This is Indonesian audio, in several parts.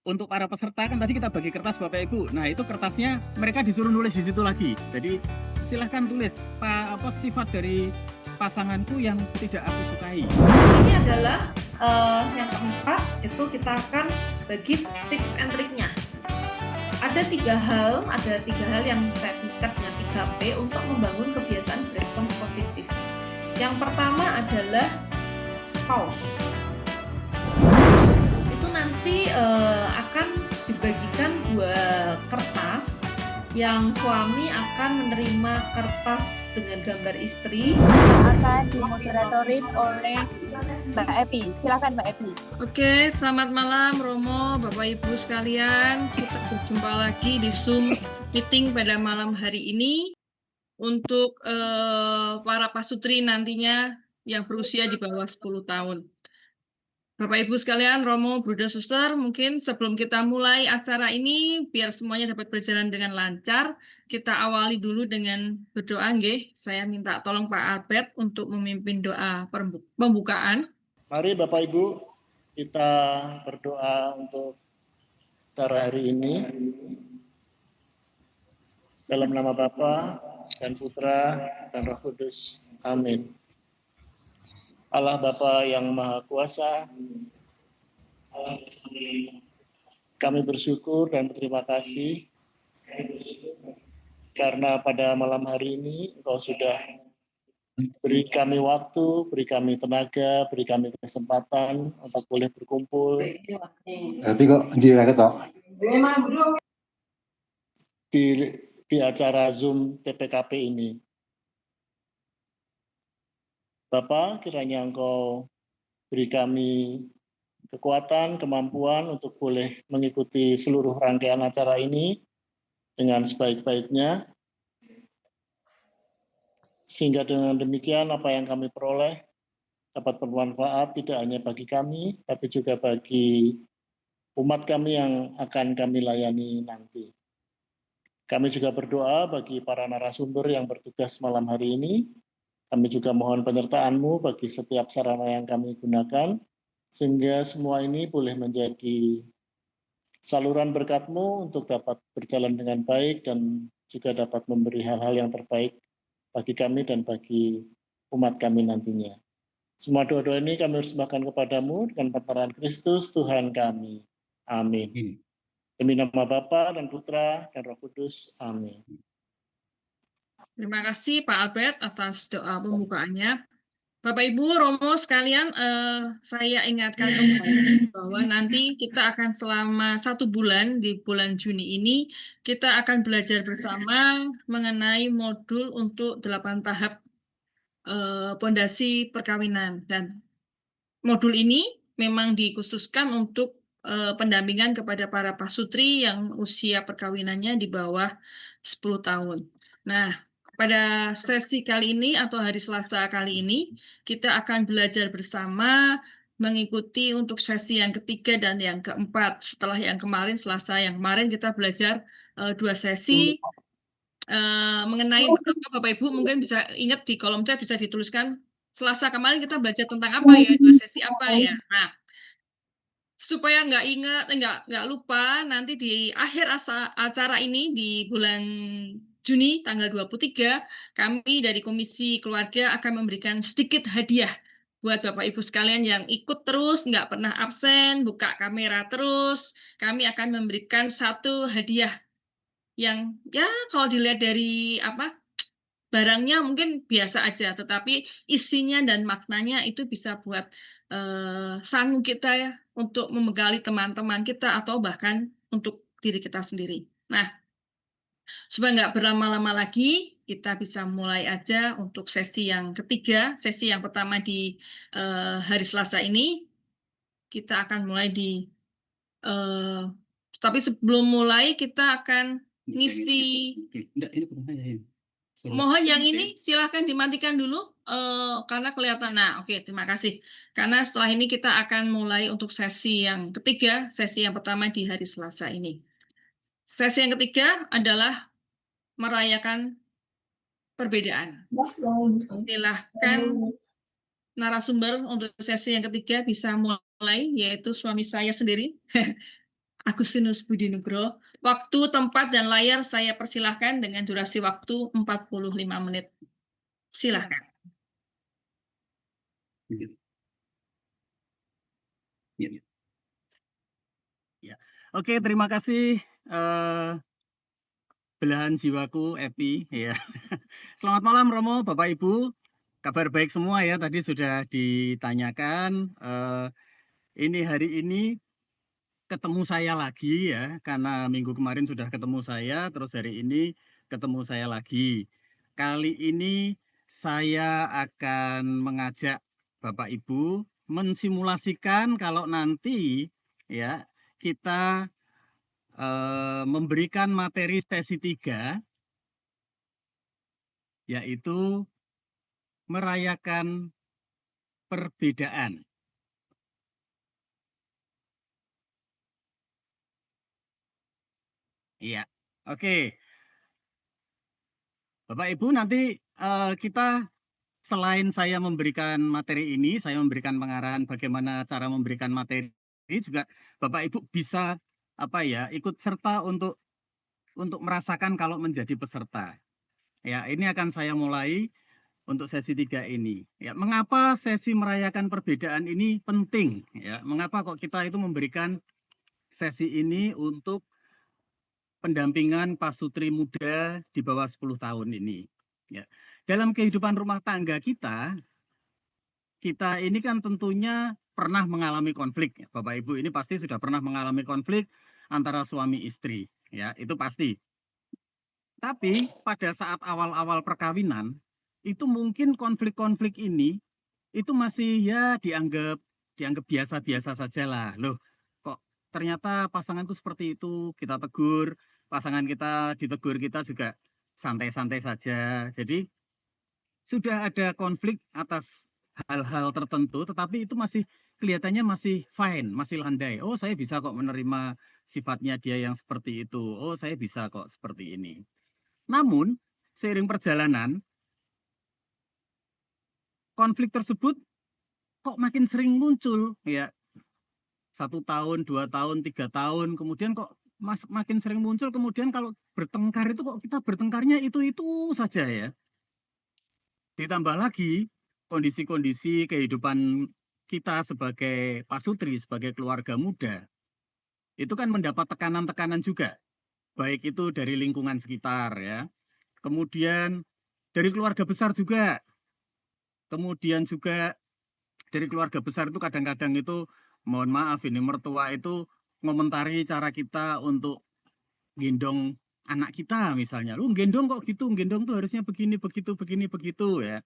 untuk para peserta kan tadi kita bagi kertas Bapak Ibu. Nah, itu kertasnya mereka disuruh nulis di situ lagi. Jadi silahkan tulis apa sifat dari pasanganku yang tidak aku sukai. Ini adalah yang keempat, itu kita akan bagi tips and triknya. Ada tiga hal yang saya singkat dengan 3P untuk membangun kebiasaan respons positif. Yang pertama adalah pause. Itu nanti akan dibagikan 2 kertas, yang suami akan menerima kertas dengan gambar istri, akan dimoderatorin oleh Mbak Epi. Silakan Mbak Epi. Oke, selamat malam Romo, Bapak Ibu sekalian. Kita berjumpa lagi di Zoom meeting pada malam hari ini untuk para pasutri nantinya yang berusia di bawah 10 tahun. Bapak Ibu sekalian, Romo, Bruder, Suster, mungkin sebelum kita mulai acara ini, biar semuanya dapat berjalan dengan lancar, kita awali dulu dengan berdoa, nggih. Saya minta tolong Pak Albert untuk memimpin doa pembukaan. Mari Bapak Ibu, kita berdoa untuk acara hari ini. Dalam nama Bapa dan Putra dan Roh Kudus. Amin. Allah Bapa yang Maha Kuasa, kami bersyukur dan berterima kasih karena pada malam hari ini Engkau sudah beri kami waktu, beri kami tenaga, beri kami kesempatan untuk boleh berkumpul Tapi kok direkod di acara Zoom TPKP ini. Bapak, kiranya Engkau beri kami kekuatan, kemampuan untuk boleh mengikuti seluruh rangkaian acara ini dengan sebaik-baiknya. Sehingga dengan demikian apa yang kami peroleh dapat bermanfaat tidak hanya bagi kami, tapi juga bagi umat kami yang akan kami layani nanti. Kami juga berdoa bagi para narasumber yang bertugas malam hari ini. Kami juga mohon penyertaan-Mu bagi setiap sarana yang kami gunakan, sehingga semua ini boleh menjadi saluran berkat-Mu untuk dapat berjalan dengan baik dan juga dapat memberi hal-hal yang terbaik bagi kami dan bagi umat kami nantinya. Semua doa-doa ini kami persembahkan kepada-Mu dengan pertolongan Kristus Tuhan kami. Amin. Demi nama Bapa dan Putra dan Roh Kudus. Amin. Terima kasih Pak Albert atas doa pembukaannya. Bapak Ibu Romo sekalian, saya ingatkan kembali bahwa nanti kita akan selama 1 bulan di bulan Juni ini kita akan belajar bersama mengenai modul untuk 8 tahap pondasi perkawinan, dan modul ini memang dikhususkan untuk pendampingan kepada para pasutri yang usia perkawinannya di bawah 10 tahun. Nah, pada sesi kali ini atau hari Selasa kali ini, kita akan belajar bersama mengikuti untuk sesi yang ketiga dan yang keempat. Setelah yang kemarin, Selasa yang kemarin kita belajar 2 sesi mengenai Bapak Ibu mungkin bisa ingat di kolom chat, bisa dituliskan Selasa kemarin kita belajar tentang apa ya, 2 sesi apa ya. Nah, supaya nggak lupa, nanti di akhir acara ini di bulan Juni tanggal 23, kami dari Komisi Keluarga akan memberikan sedikit hadiah buat Bapak Ibu sekalian yang ikut terus, nggak pernah absen, buka kamera terus. Kami akan memberikan 1 hadiah yang ya kalau dilihat dari barangnya mungkin biasa aja, tetapi isinya dan maknanya itu bisa buat sanggup kita ya untuk membekali teman-teman kita atau bahkan untuk diri kita sendiri. Nah, supaya nggak berlama-lama lagi, kita bisa mulai aja untuk sesi yang ketiga. Sesi yang pertama di hari Selasa ini, kita akan mulai tapi sebelum mulai kita akan ngisi. Mohon yang ini silahkan dimatikan dulu karena kelihatan. Nah, oke, terima kasih. Karena setelah ini kita akan mulai untuk sesi yang ketiga, sesi yang pertama di hari Selasa ini. Sesi yang ketiga adalah merayakan perbedaan. Silahkan narasumber untuk sesi yang ketiga bisa mulai, yaitu suami saya sendiri. Agustinus Budi Nugroho. Waktu, tempat, dan layar saya persilahkan dengan durasi waktu 45 menit. Silahkan. Ya. Oke, terima kasih belahan jiwaku Epi ya. Selamat malam Romo, Bapak Ibu. Kabar baik semua ya, tadi sudah ditanyakan. Ini hari ini ketemu saya lagi ya, karena minggu kemarin sudah ketemu saya, terus hari ini ketemu saya lagi. Kali ini saya akan mengajak Bapak Ibu mensimulasikan kalau nanti ya kita memberikan materi sesi 3, yaitu merayakan perbedaan. Iya, oke. Bapak Ibu nanti kita selain saya memberikan materi ini, saya memberikan pengarahan bagaimana cara memberikan materi ini juga Bapak Ibu bisa ikut serta untuk merasakan kalau menjadi peserta. Ya, ini akan saya mulai untuk sesi 3 ini. Ya, mengapa sesi merayakan perbedaan ini penting? Ya, mengapa kok kita itu memberikan sesi ini untuk pendampingan pasutri muda di bawah 10 tahun ini. Ya. Dalam kehidupan rumah tangga kita ini kan tentunya pernah mengalami konflik. Bapak Ibu ini pasti sudah pernah mengalami konflik antara suami istri. Ya, itu pasti. Tapi pada saat awal-awal perkawinan, itu mungkin konflik-konflik ini itu masih ya dianggap biasa-biasa saja lah. Loh, kok ternyata pasanganku seperti itu, kita tegur, pasangan kita ditegur, kita juga santai-santai saja. Jadi sudah ada konflik atas hal-hal tertentu, tetapi itu masih kelihatannya masih fine, masih landai. Oh, saya bisa kok menerima sifatnya dia yang seperti itu. Oh, saya bisa kok seperti ini. Namun, seiring perjalanan, konflik tersebut kok makin sering muncul, ya. 1 tahun, 2 tahun, 3 tahun, kemudian kok makin sering muncul, kemudian kalau bertengkar itu kok kita bertengkarnya itu saja ya. Ditambah lagi kondisi-kondisi kehidupan kita sebagai pasutri, sebagai keluarga muda, itu kan mendapat tekanan-tekanan juga, baik itu dari lingkungan sekitar ya, kemudian dari keluarga besar juga, kemudian juga dari keluarga besar itu kadang-kadang itu, mohon maaf ini mertua itu ngomentari cara kita untuk gendong anak kita misalnya. Lu gendong kok gitu, gendong tuh harusnya begini, begitu ya.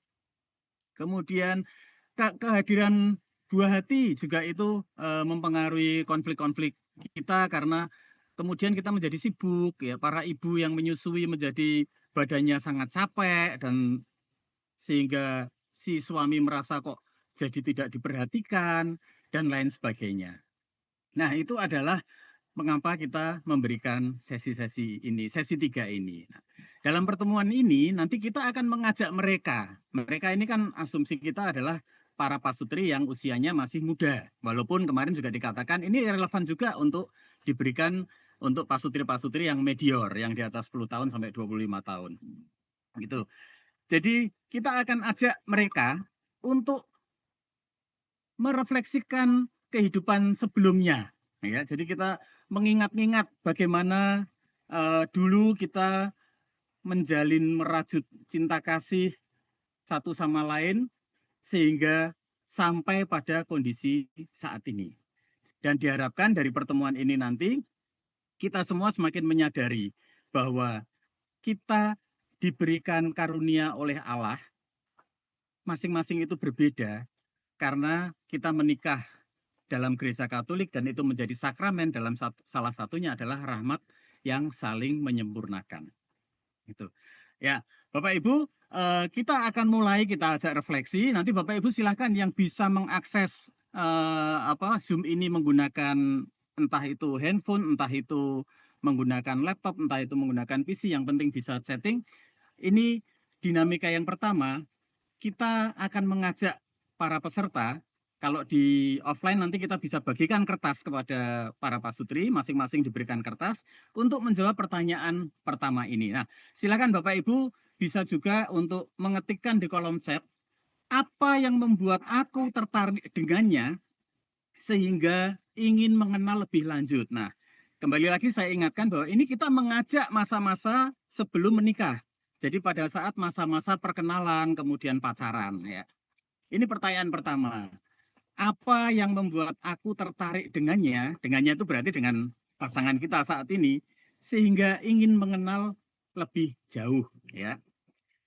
Kemudian kehadiran buah hati juga itu mempengaruhi konflik-konflik kita karena kemudian kita menjadi sibuk ya, para ibu yang menyusui menjadi badannya sangat capek dan sehingga si suami merasa kok jadi tidak diperhatikan dan lain sebagainya. Nah, itu adalah mengapa kita memberikan sesi-sesi ini, sesi 3 ini. Nah, dalam pertemuan ini nanti kita akan mengajak mereka. Mereka ini kan asumsi kita adalah para pasutri yang usianya masih muda. Walaupun kemarin juga dikatakan ini relevan juga untuk diberikan untuk pasutri-pasutri yang medior, yang di atas 10 tahun sampai 25 tahun. Gitu. Jadi kita akan ajak mereka untuk merefleksikan kehidupan sebelumnya. Ya, jadi kita mengingat-ingat bagaimana dulu kita menjalin merajut cinta kasih satu sama lain sehingga sampai pada kondisi saat ini. Dan diharapkan dari pertemuan ini nanti kita semua semakin menyadari bahwa kita diberikan karunia oleh Allah, masing-masing itu berbeda karena kita menikah dalam gereja Katolik dan itu menjadi sakramen, dalam salah satunya adalah rahmat yang saling menyempurnakan. Itu. Ya, Bapak Ibu, kita akan mulai, kita ajak refleksi. Nanti Bapak Ibu silakan yang bisa mengakses Zoom ini menggunakan entah itu handphone, entah itu menggunakan laptop, entah itu menggunakan PC, yang penting bisa chatting. Ini dinamika yang pertama, kita akan mengajak para peserta Kalau di offline nanti kita bisa bagikan kertas kepada para pasutri, masing-masing diberikan kertas untuk menjawab pertanyaan pertama ini. Nah, silakan Bapak Ibu bisa juga untuk mengetikkan di kolom chat apa yang membuat aku tertarik dengannya sehingga ingin mengenal lebih lanjut. Nah, kembali lagi saya ingatkan bahwa ini kita mengajak masa-masa sebelum menikah. Jadi pada saat masa-masa perkenalan kemudian pacaran ya. Ini pertanyaan pertama. Apa yang membuat aku tertarik dengannya? Dengannya itu berarti dengan pasangan kita saat ini sehingga ingin mengenal lebih jauh ya.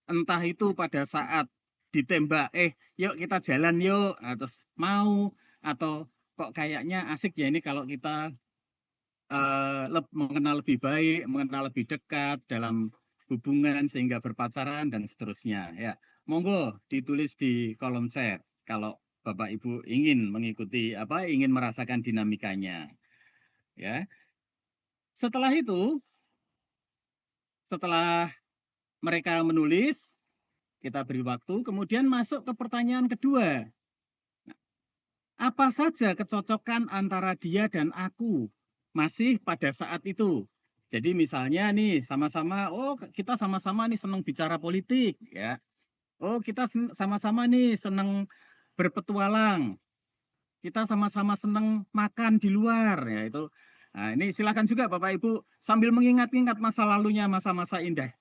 Entah itu pada saat ditembak, yuk kita jalan yuk, terus mau, atau kok kayaknya asik ya ini kalau kita mengenal lebih baik, mengenal lebih dekat dalam hubungan sehingga berpacaran dan seterusnya ya. Monggo ditulis di kolom chat kalau Bapak Ibu ingin mengikuti ingin merasakan dinamikanya ya. Setelah itu, setelah mereka menulis, kita beri waktu, kemudian masuk ke pertanyaan kedua. Apa saja kecocokan antara dia dan aku masih pada saat itu? Jadi misalnya nih sama-sama, kita sama-sama nih senang bicara politik ya. Oh kita sama-sama nih senang berpetualang. Kita sama-sama senang makan di luar ya itu. Nah, ini silakan juga Bapak Ibu sambil mengingat-ingat masa lalunya, masa-masa indah.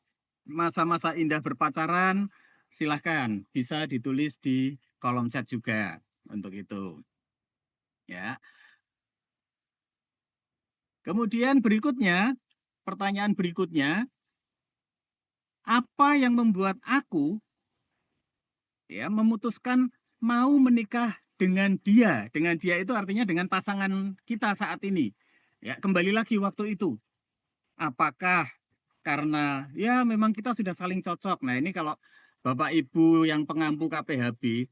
Masa-masa indah berpacaran, silahkan bisa ditulis di kolom chat juga untuk itu. Ya. Kemudian berikutnya, pertanyaan berikutnya, apa yang membuat aku ya memutuskan mau menikah dengan dia? Dengan dia itu artinya dengan pasangan kita saat ini. Ya, kembali lagi waktu itu. Apakah karena ya memang kita sudah saling cocok. Nah, ini kalau Bapak Ibu yang pengampu KPHB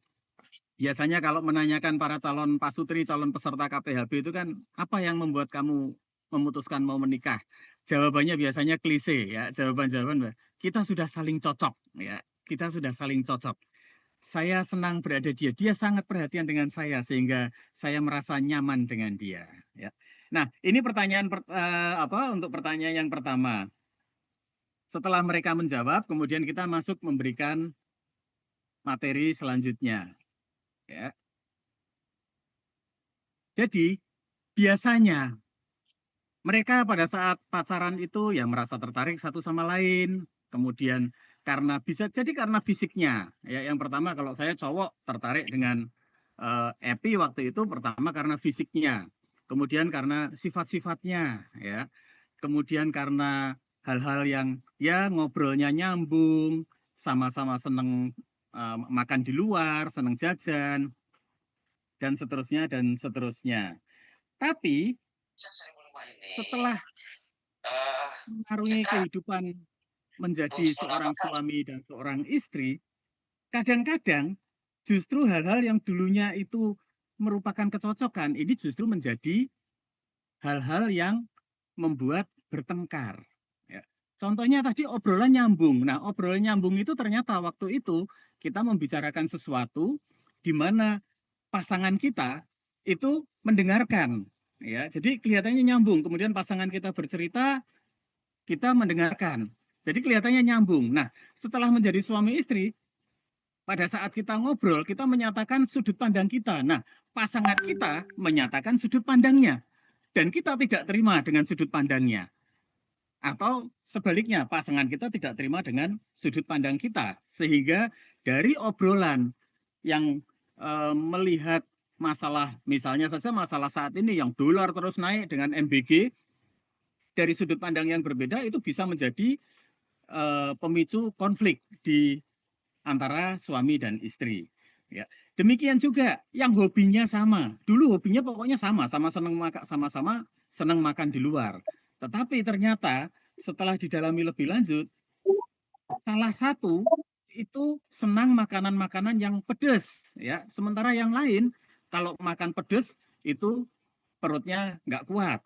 biasanya kalau menanyakan para calon pasutri, calon peserta KPHB itu kan apa yang membuat kamu memutuskan mau menikah? Jawabannya biasanya klise ya, jawaban-jawaban kita sudah saling cocok ya, kita sudah saling cocok. Saya senang berada dia sangat perhatian dengan saya sehingga saya merasa nyaman dengan dia ya. Nah, ini pertanyaan untuk pertanyaan yang pertama. Setelah mereka menjawab, kemudian kita masuk memberikan materi selanjutnya ya. Jadi biasanya mereka pada saat pacaran itu yang merasa tertarik satu sama lain, kemudian bisa jadi karena fisiknya. Ya, yang pertama kalau saya cowok tertarik dengan Epi waktu itu pertama karena fisiknya, kemudian karena sifat-sifatnya, ya, kemudian karena hal-hal yang ya ngobrolnya nyambung, sama-sama seneng makan di luar, seneng jajan, dan seterusnya dan seterusnya. Tapi setelah mengarungi kehidupan menjadi seorang suami dan seorang istri, kadang-kadang justru hal-hal yang dulunya itu merupakan kecocokan, ini justru menjadi hal-hal yang membuat bertengkar. Ya. Contohnya tadi obrolan nyambung. Nah, obrolan nyambung itu ternyata waktu itu kita membicarakan sesuatu di mana pasangan kita itu mendengarkan. Ya, jadi kelihatannya nyambung. Kemudian pasangan kita bercerita, kita mendengarkan. Jadi kelihatannya nyambung. Nah, setelah menjadi suami istri, pada saat kita ngobrol, kita menyatakan sudut pandang kita. Nah, pasangan kita menyatakan sudut pandangnya. Dan kita tidak terima dengan sudut pandangnya. Atau sebaliknya, pasangan kita tidak terima dengan sudut pandang kita. Sehingga dari obrolan yang melihat masalah, misalnya saja masalah saat ini yang dolar terus naik dengan MBG, dari sudut pandang yang berbeda itu bisa menjadi pemicu konflik di antara suami dan istri. Ya. Demikian juga yang hobinya sama. Dulu hobinya pokoknya sama-sama senang makan di luar. Tetapi ternyata setelah didalami lebih lanjut, salah satu itu senang makanan-makanan yang pedas, ya. Sementara yang lain kalau makan pedas itu perutnya nggak kuat,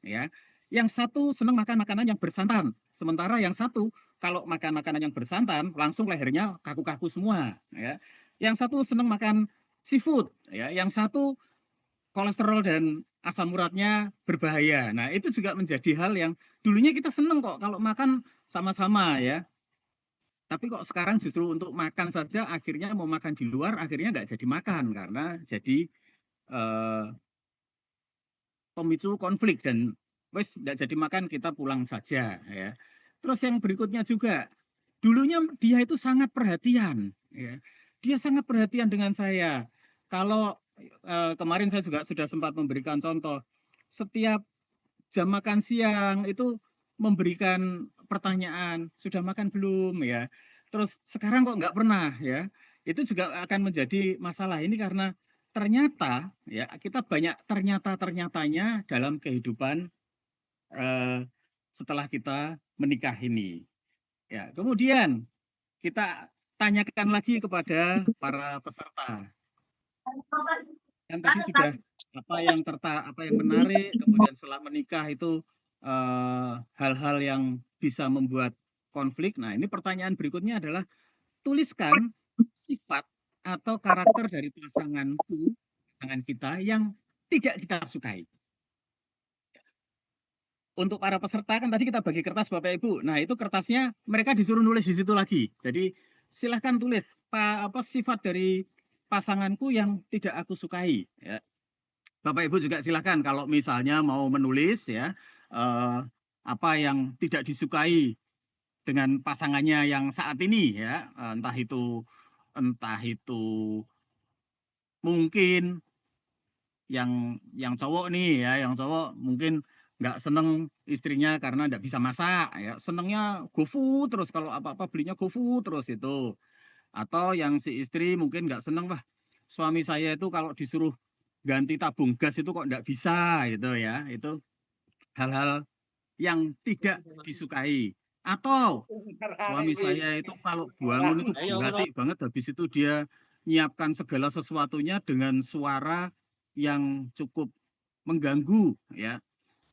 ya. Yang satu senang makan makanan yang bersantan, sementara yang satu kalau makan makanan yang bersantan langsung lehernya kaku-kaku semua, ya. Yang satu senang makan seafood, ya. Yang satu kolesterol dan asam uratnya berbahaya. Nah, itu juga menjadi hal yang dulunya kita senang kok kalau makan sama-sama ya. Tapi kok sekarang justru untuk makan saja akhirnya mau makan di luar akhirnya nggak jadi makan karena jadi eh, pemicu konflik dan wes nggak jadi makan kita pulang saja ya. Terus yang berikutnya juga dulunya dia itu sangat perhatian ya. Dia sangat perhatian dengan saya. Kalau kemarin saya juga sudah sempat memberikan contoh setiap jam makan siang itu memberikan pertanyaan sudah makan belum ya. Terus sekarang kok nggak pernah ya. Itu juga akan menjadi masalah ini karena ternyata ya kita banyak ternyata-ternyatanya dalam kehidupan setelah kita menikah ini. Ya, kemudian kita tanyakan lagi kepada para peserta. Kan tadi sudah apa yang menarik, kemudian setelah menikah itu hal-hal yang bisa membuat konflik. Nah, ini pertanyaan berikutnya adalah tuliskan sifat atau karakter dari pasangan kita yang tidak kita sukai. Untuk para peserta kan tadi kita bagi kertas Bapak Ibu. Nah, itu kertasnya mereka disuruh nulis di situ lagi. Jadi silahkan tulis apa sifat dari pasanganku yang tidak aku sukai. Ya. Bapak Ibu juga silahkan kalau misalnya mau menulis ya apa yang tidak disukai dengan pasangannya yang saat ini ya, entah itu mungkin yang cowok nih ya, yang cowok mungkin nggak seneng istrinya karena nggak bisa masak ya, senengnya GoFood terus kalau apa-apa belinya GoFood terus itu. Atau yang si istri mungkin nggak seneng, wah suami saya itu kalau disuruh ganti tabung gas itu kok nggak bisa gitu ya. Itu hal-hal yang tidak disukai. Atau suami saya itu kalau bangun itu berisik banget, habis itu dia nyiapkan segala sesuatunya dengan suara yang cukup mengganggu ya.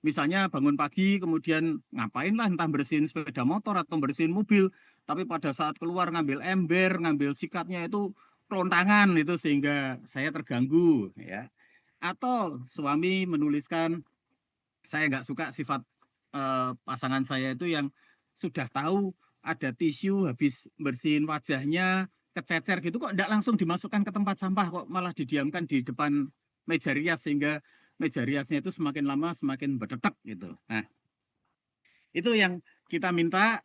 Misalnya bangun pagi kemudian ngapain lah entah bersihin sepeda motor atau bersihin mobil, tapi pada saat keluar ngambil ember, ngambil sikatnya itu kelontangan itu sehingga saya terganggu ya. Atau suami menuliskan saya nggak suka sifat pasangan saya itu yang sudah tahu ada tisu habis bersihin wajahnya kececer gitu kok enggak langsung dimasukkan ke tempat sampah kok malah didiamkan di depan meja rias sehingga meja riasnya itu semakin lama semakin berdetak gitu. Nah, itu yang kita minta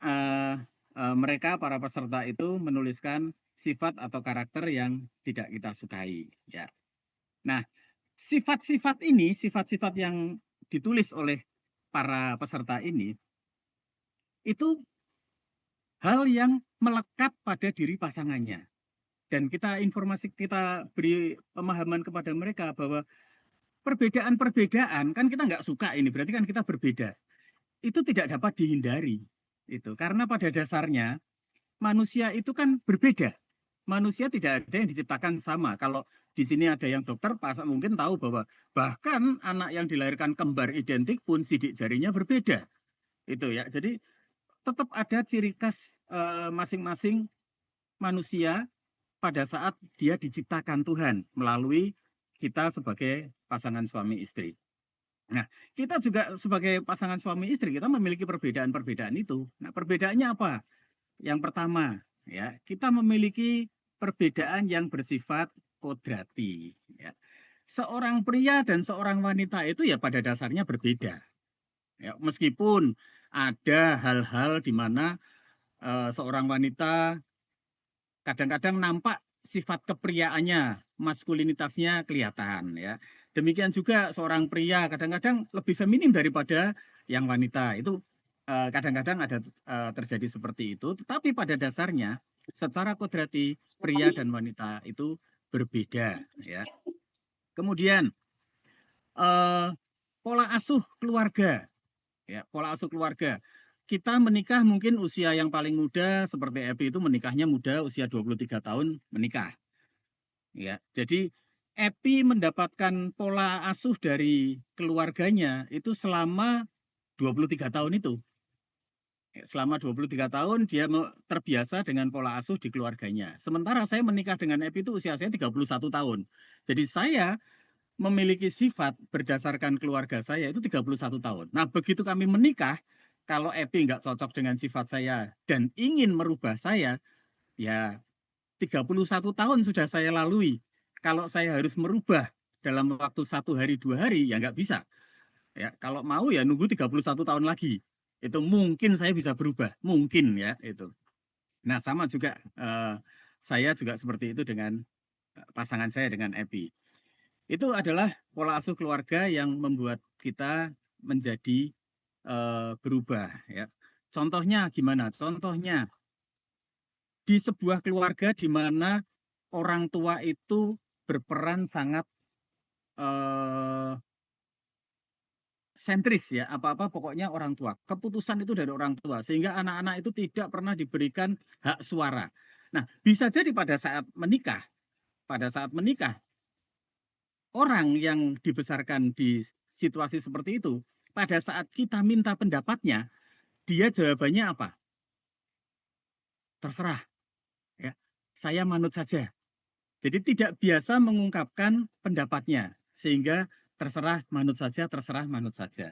mereka para peserta itu menuliskan sifat atau karakter yang tidak kita sukai ya. Nah, sifat-sifat ini, sifat-sifat yang ditulis oleh para peserta ini itu hal yang melekat pada diri pasangannya. Dan kita beri pemahaman kepada mereka bahwa perbedaan-perbedaan kan kita nggak suka ini, berarti kan kita berbeda. Itu tidak dapat dihindari. Itu karena pada dasarnya manusia itu kan berbeda. Manusia tidak ada yang diciptakan sama. Kalau di sini ada yang dokter, mungkin tahu bahwa bahkan anak yang dilahirkan kembar identik pun sidik jarinya berbeda. Itu ya. Jadi tetap ada ciri khas masing-masing manusia pada saat dia diciptakan Tuhan melalui kita sebagai pasangan suami istri. Nah, kita juga sebagai pasangan suami istri kita memiliki perbedaan-perbedaan itu. Nah, perbedaannya apa? Yang pertama, ya, kita memiliki perbedaan yang bersifat kodrati. Ya. Seorang pria dan seorang wanita itu ya pada dasarnya berbeda. Ya, meskipun ada hal-hal di mana seorang wanita kadang-kadang nampak sifat kepriaannya, maskulinitasnya kelihatan ya. Demikian juga seorang pria kadang-kadang lebih feminim daripada yang wanita. Itu kadang-kadang ada terjadi seperti itu, tetapi pada dasarnya secara kodrati pria dan wanita itu berbeda ya. Kemudian pola asuh keluarga ya, pola asuh keluarga. Kita menikah mungkin usia yang paling muda seperti Epi itu menikahnya muda usia 23 tahun menikah. Ya, jadi Epi mendapatkan pola asuh dari keluarganya itu selama 23 tahun itu. Selama 23 tahun dia terbiasa dengan pola asuh di keluarganya. Sementara saya menikah dengan Epi itu usia saya 31 tahun. Jadi saya memiliki sifat berdasarkan keluarga saya itu 31 tahun. Nah, begitu kami menikah, kalau Epi nggak cocok dengan sifat saya dan ingin merubah saya, ya 31 tahun sudah saya lalui. Kalau saya harus merubah dalam waktu 1 hari 2 hari, ya nggak bisa. Ya, kalau mau ya nunggu 31 tahun lagi. Itu mungkin saya bisa berubah, mungkin ya itu. Nah, sama juga saya juga seperti itu dengan pasangan saya dengan Epi. Itu adalah pola asuh keluarga yang membuat kita menjadi berubah ya. Contohnya gimana? Contohnya di sebuah keluarga di mana orang tua itu berperan sangat sentris ya, apa-apa pokoknya orang tua. Keputusan itu dari orang tua, sehingga anak-anak itu tidak pernah diberikan hak suara. Nah, bisa jadi pada saat menikah, orang yang dibesarkan di situasi seperti itu, pada saat kita minta pendapatnya, dia jawabannya apa? Terserah, ya. Saya manut saja. Jadi tidak biasa mengungkapkan pendapatnya, sehingga terserah manut saja, terserah manut saja.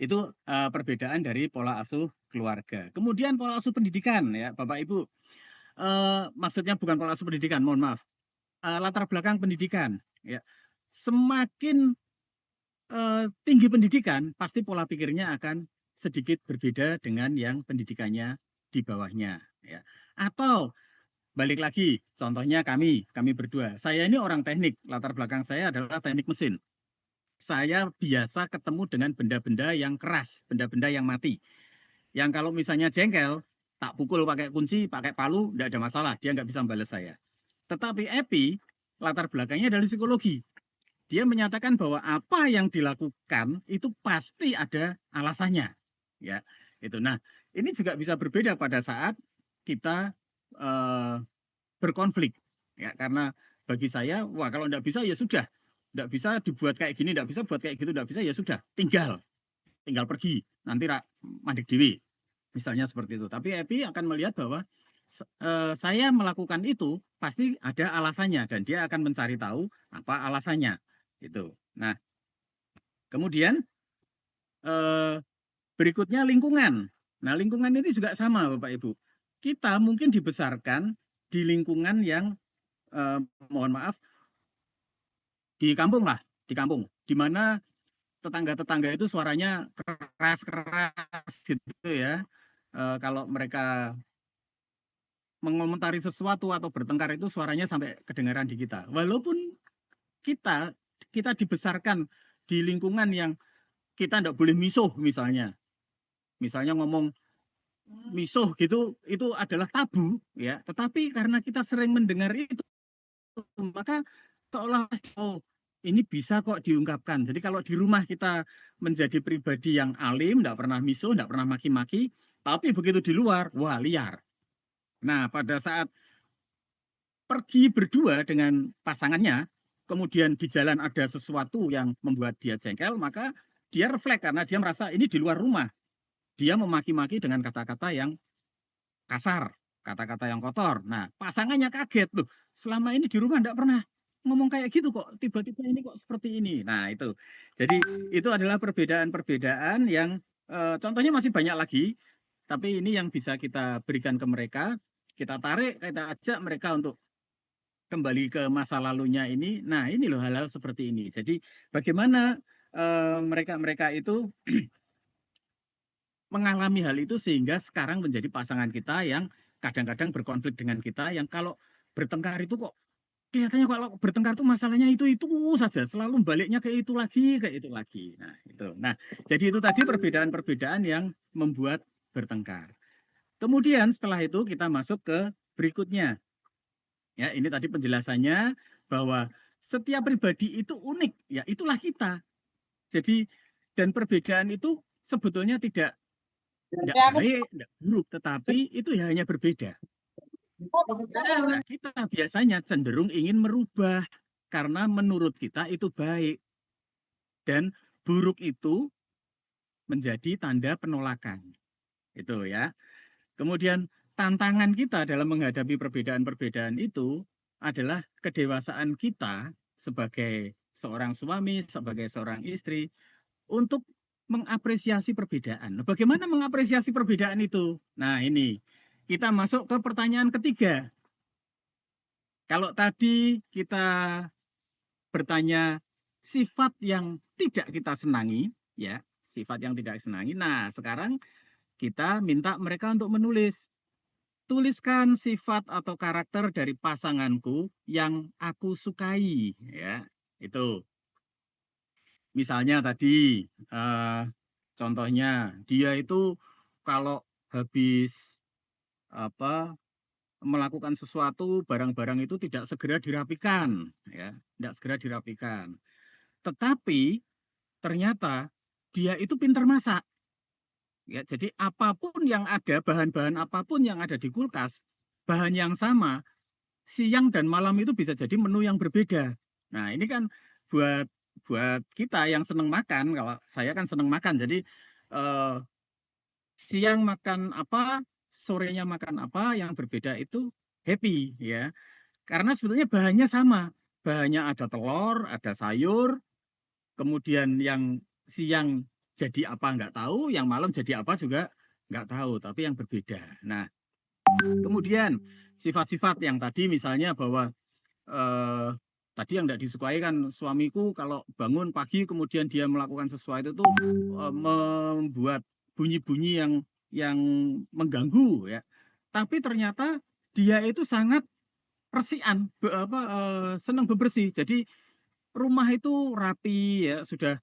Itu perbedaan dari pola asuh keluarga. Kemudian pola asuh pendidikan ya, Bapak Ibu. Maksudnya bukan pola asuh pendidikan, mohon maaf. Latar belakang pendidikan ya. Semakin tinggi pendidikan, pasti pola pikirnya akan sedikit berbeda dengan yang pendidikannya di bawahnya ya. Atau balik lagi, contohnya kami berdua. Saya ini orang teknik, latar belakang saya adalah teknik mesin. Saya biasa ketemu dengan benda-benda yang keras, benda-benda yang mati. Yang kalau misalnya jengkel, tak pukul pakai kunci, pakai palu, tidak ada masalah. Dia nggak bisa membalas saya. Tetapi Epi, latar belakangnya dari psikologi. Dia menyatakan bahwa apa yang dilakukan itu pasti ada alasannya. Ya, itu. Nah, ini juga bisa berbeda pada saat kita berkonflik. Ya, karena bagi saya, wah kalau tidak bisa ya sudah. Tidak bisa dibuat kayak gini, tidak bisa buat kayak gitu, tidak bisa ya sudah. Tinggal pergi. Nanti mandek dewi. Misalnya seperti itu. Tapi Epi akan melihat bahwa saya melakukan itu pasti ada alasannya dan dia akan mencari tahu apa alasannya. Itu. Nah, kemudian berikutnya lingkungan. Nah, lingkungan ini juga sama, Bapak Ibu. Kita mungkin dibesarkan di lingkungan yang mohon maaf di kampung lah, di mana tetangga-tetangga itu suaranya keras-keras gitu ya. Kalau mereka mengomentari sesuatu atau bertengkar itu suaranya sampai kedengaran di kita. Walaupun kita dibesarkan di lingkungan yang kita tidak boleh misuh misalnya. Misalnya ngomong misuh gitu itu adalah tabu ya. Tetapi karena kita sering mendengar itu maka seolah oh ini bisa kok diungkapkan. Jadi kalau di rumah kita menjadi pribadi yang alim, tidak pernah misuh, tidak pernah maki-maki, tapi begitu di luar, wah liar. Nah, pada saat pergi berdua dengan pasangannya, kemudian di jalan ada sesuatu yang membuat dia jengkel, maka dia refleks karena dia merasa ini di luar rumah. Dia memaki-maki dengan kata-kata yang kasar, kata-kata yang kotor. Nah, pasangannya kaget tuh. Selama ini di rumah tidak pernah ngomong kayak gitu kok. Tiba-tiba ini kok seperti ini. Nah, itu. Jadi itu adalah perbedaan-perbedaan yang contohnya masih banyak lagi. Tapi ini yang bisa kita berikan ke mereka. Kita tarik, kita ajak mereka untuk kembali ke masa lalunya ini. Nah, ini loh hal-hal seperti ini. Jadi bagaimana mereka-mereka itu mengalami hal itu sehingga sekarang menjadi pasangan kita yang kadang-kadang berkonflik dengan kita yang kalau bertengkar itu kok kelihatannya kalau bertengkar tuh masalahnya itu saja, selalu baliknya ke itu lagi, ke itu lagi. Nah, itu. Nah, jadi itu tadi perbedaan-perbedaan yang membuat bertengkar. Kemudian setelah itu kita masuk ke berikutnya. Ya, ini tadi penjelasannya bahwa setiap pribadi itu unik, ya itulah kita. Jadi dan perbedaan itu sebetulnya tidak baik, tidak buruk, tetapi itu ya hanya berbeda. Nah, kita biasanya cenderung ingin merubah karena menurut kita itu baik. Dan buruk itu menjadi tanda penolakan. Itu ya. Kemudian tantangan kita dalam menghadapi perbedaan-perbedaan itu adalah kedewasaan kita sebagai seorang suami, sebagai seorang istri untuk mengapresiasi perbedaan. Bagaimana mengapresiasi perbedaan itu? Nah, ini kita masuk ke pertanyaan ketiga. Kalau tadi kita bertanya sifat yang tidak kita senangi, ya, sifat yang tidak senangi. Nah, sekarang kita minta mereka untuk menulis. Tuliskan sifat atau karakter dari pasanganku yang aku sukai, ya. Itu. Misalnya tadi contohnya dia itu kalau habis apa melakukan sesuatu barang-barang itu tidak segera dirapikan, ya, tidak segera dirapikan. Tetapi ternyata dia itu pintar masak. Ya, jadi apapun yang ada, bahan-bahan apapun yang ada di kulkas, bahan yang sama, siang dan malam itu bisa jadi menu yang berbeda. Nah, ini kan buat buat kita yang senang makan, kalau saya kan senang makan, jadi eh, siang makan apa, sorenya makan apa, yang berbeda itu happy ya. Karena sebetulnya bahannya sama. Bahannya ada telur, ada sayur, kemudian yang siang jadi apa nggak tahu, yang malam jadi apa juga nggak tahu, tapi yang berbeda. Nah, kemudian sifat-sifat yang tadi misalnya bahwa tadi yang tidak disukai kan suamiku kalau bangun pagi kemudian dia melakukan sesuatu itu membuat bunyi-bunyi yang mengganggu ya. Tapi ternyata dia itu sangat persian, senang bebersih. Jadi rumah itu rapi ya, sudah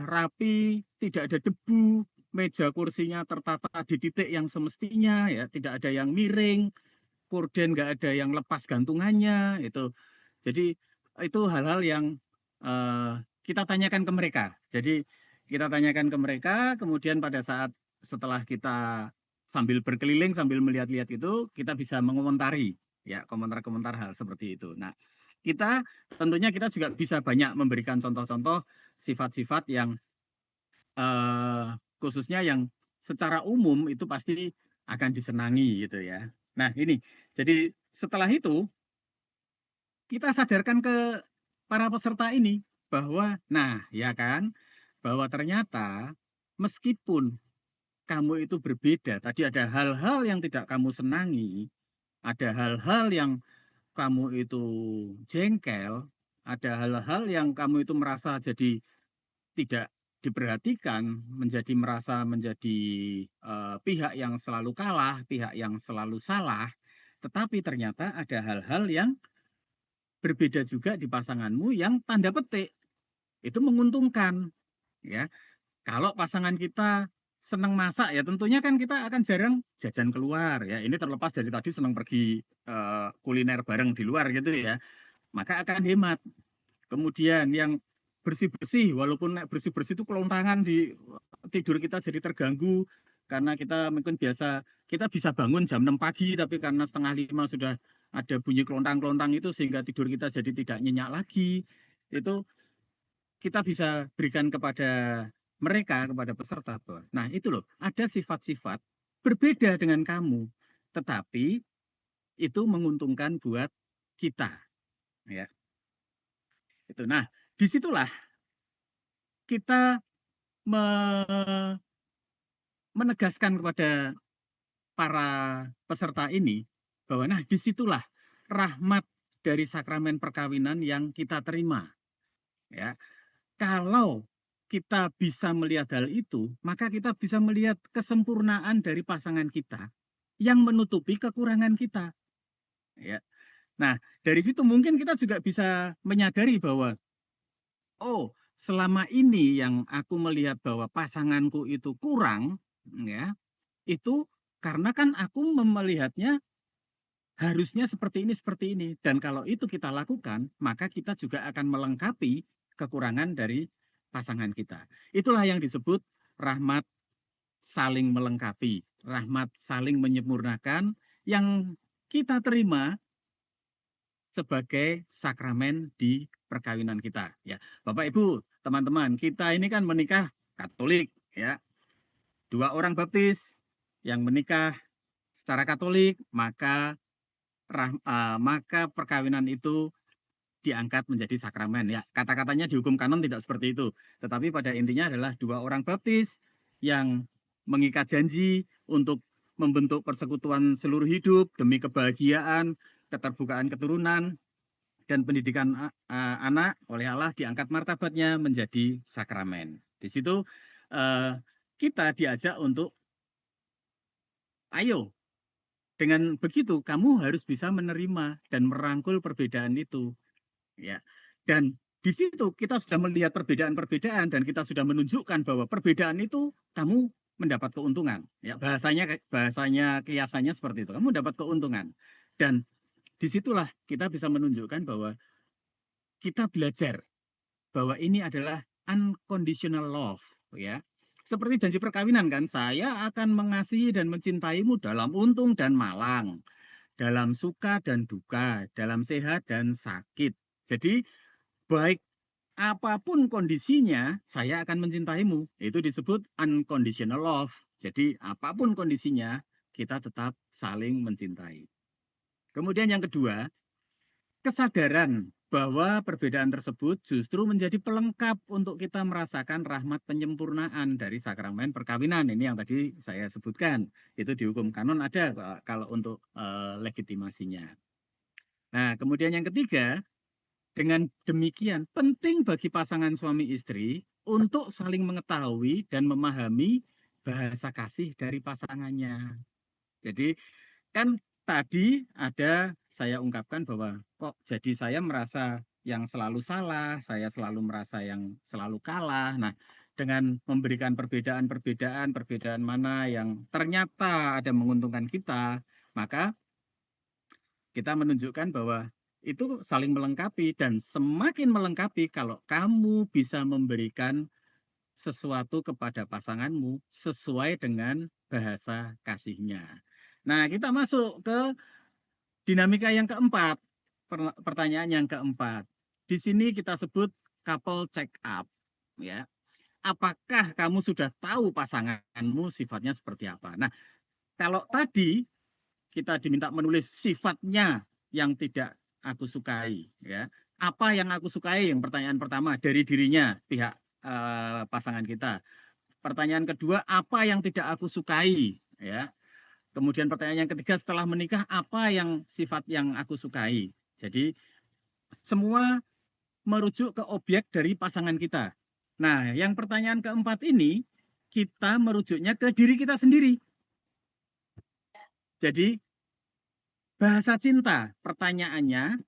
rapi, tidak ada debu, meja kursinya tertata di titik yang semestinya ya, tidak ada yang miring, korden nggak ada yang lepas gantungannya itu. Jadi itu hal-hal yang kita tanyakan ke mereka. Jadi kita tanyakan ke mereka, kemudian pada saat setelah kita sambil berkeliling, sambil melihat-lihat itu, kita bisa mengomentari ya komentar-komentar hal seperti itu. Nah, kita tentunya kita juga bisa banyak memberikan contoh-contoh sifat-sifat yang khususnya yang secara umum itu pasti akan disenangi gitu ya. Nah, ini. Jadi setelah itu kita sadarkan ke para peserta ini bahwa nah ya kan bahwa ternyata meskipun kamu itu berbeda, tadi ada hal-hal yang tidak kamu senangi, ada hal-hal yang kamu itu jengkel, ada hal-hal yang kamu itu merasa jadi tidak diperhatikan, merasa menjadi pihak yang selalu kalah, pihak yang selalu salah, tetapi ternyata ada hal-hal yang berbeda juga di pasanganmu yang tanda petik itu menguntungkan ya. Kalau pasangan kita senang masak ya tentunya kan kita akan jarang jajan keluar ya. Ini terlepas dari tadi senang pergi kuliner bareng di luar gitu ya. Maka akan hemat. Kemudian yang bersih-bersih, walaupun bersih-bersih itu kelontangan di tidur kita jadi terganggu karena kita mungkin kita bisa bangun jam 6 pagi tapi karena setengah 5 sudah ada bunyi kelontang-kelontang itu sehingga tidur kita jadi tidak nyenyak lagi. Itu kita bisa berikan kepada mereka, kepada peserta. Nah, itu loh, ada sifat-sifat berbeda dengan kamu, tetapi itu menguntungkan buat kita, ya. Itu. Nah, disitulah kita menegaskan kepada para peserta ini bahwa nah disitulah rahmat dari sakramen perkawinan yang kita terima. Ya, kalau kita bisa melihat hal itu, maka kita bisa melihat kesempurnaan dari pasangan kita yang menutupi kekurangan kita. Ya. Nah, dari situ mungkin kita juga bisa menyadari bahwa oh, selama ini yang aku melihat bahwa pasanganku itu kurang, ya, itu karena kan aku melihatnya harusnya seperti ini. Dan kalau itu kita lakukan, maka kita juga akan melengkapi kekurangan dari pasangan kita. Itulah yang disebut rahmat saling melengkapi, rahmat saling menyempurnakan yang kita terima sebagai sakramen di perkawinan kita. Ya, Bapak Ibu, teman-teman, kita ini kan menikah Katolik, ya, 2 orang baptis, yang menikah secara Katolik, maka perkawinan itu diangkat menjadi sakramen. Ya, kata-katanya di hukum kanon tidak seperti itu. Tetapi pada intinya adalah dua orang baptis yang mengikat janji untuk membentuk persekutuan seluruh hidup demi kebahagiaan, keterbukaan keturunan, dan pendidikan anak oleh Allah, diangkat martabatnya menjadi sakramen. Di situ kita diajak untuk ayo, dengan begitu kamu harus bisa menerima dan merangkul perbedaan itu. Ya. Dan di situ kita sudah melihat perbedaan-perbedaan dan kita sudah menunjukkan bahwa perbedaan itu kamu mendapat keuntungan. Ya, bahasanya kiasannya seperti itu. Kamu dapat keuntungan. Dan disitulah kita bisa menunjukkan bahwa kita belajar bahwa ini adalah unconditional love, ya. Seperti janji perkawinan kan, saya akan mengasihi dan mencintaimu dalam untung dan malang, dalam suka dan duka, dalam sehat dan sakit. Jadi baik apapun kondisinya, saya akan mencintaimu. Itu disebut unconditional love. Jadi apapun kondisinya, kita tetap saling mencintai. Kemudian yang kedua, kesadaran bahwa perbedaan tersebut justru menjadi pelengkap untuk kita merasakan rahmat penyempurnaan dari sakramen perkawinan. Ini yang tadi saya sebutkan. Itu di hukum kanon ada kalau untuk legitimasinya. Nah, kemudian yang ketiga, dengan demikian penting bagi pasangan suami istri untuk saling mengetahui dan memahami bahasa kasih dari pasangannya. Jadi kan tadi ada saya ungkapkan bahwa kok jadi saya merasa yang selalu salah, saya selalu merasa yang selalu kalah. Nah, dengan memberikan perbedaan mana yang ternyata ada menguntungkan kita, maka kita menunjukkan bahwa itu saling melengkapi dan semakin melengkapi kalau kamu bisa memberikan sesuatu kepada pasanganmu sesuai dengan bahasa kasihnya. Nah, kita masuk ke dinamika yang keempat, pertanyaan yang keempat. Di sini kita sebut couple check up, ya. Apakah kamu sudah tahu pasanganmu sifatnya seperti apa? Nah, kalau tadi kita diminta menulis sifatnya yang tidak aku sukai, ya. Apa yang aku sukai? Yang pertanyaan pertama dari dirinya pihak pasangan kita. Pertanyaan kedua, apa yang tidak aku sukai, ya. Kemudian pertanyaan yang ketiga, setelah menikah, apa yang sifat yang aku sukai? Jadi semua merujuk ke objek dari pasangan kita. Nah, yang pertanyaan keempat ini, kita merujuknya ke diri kita sendiri. Jadi, bahasa cinta, pertanyaannya,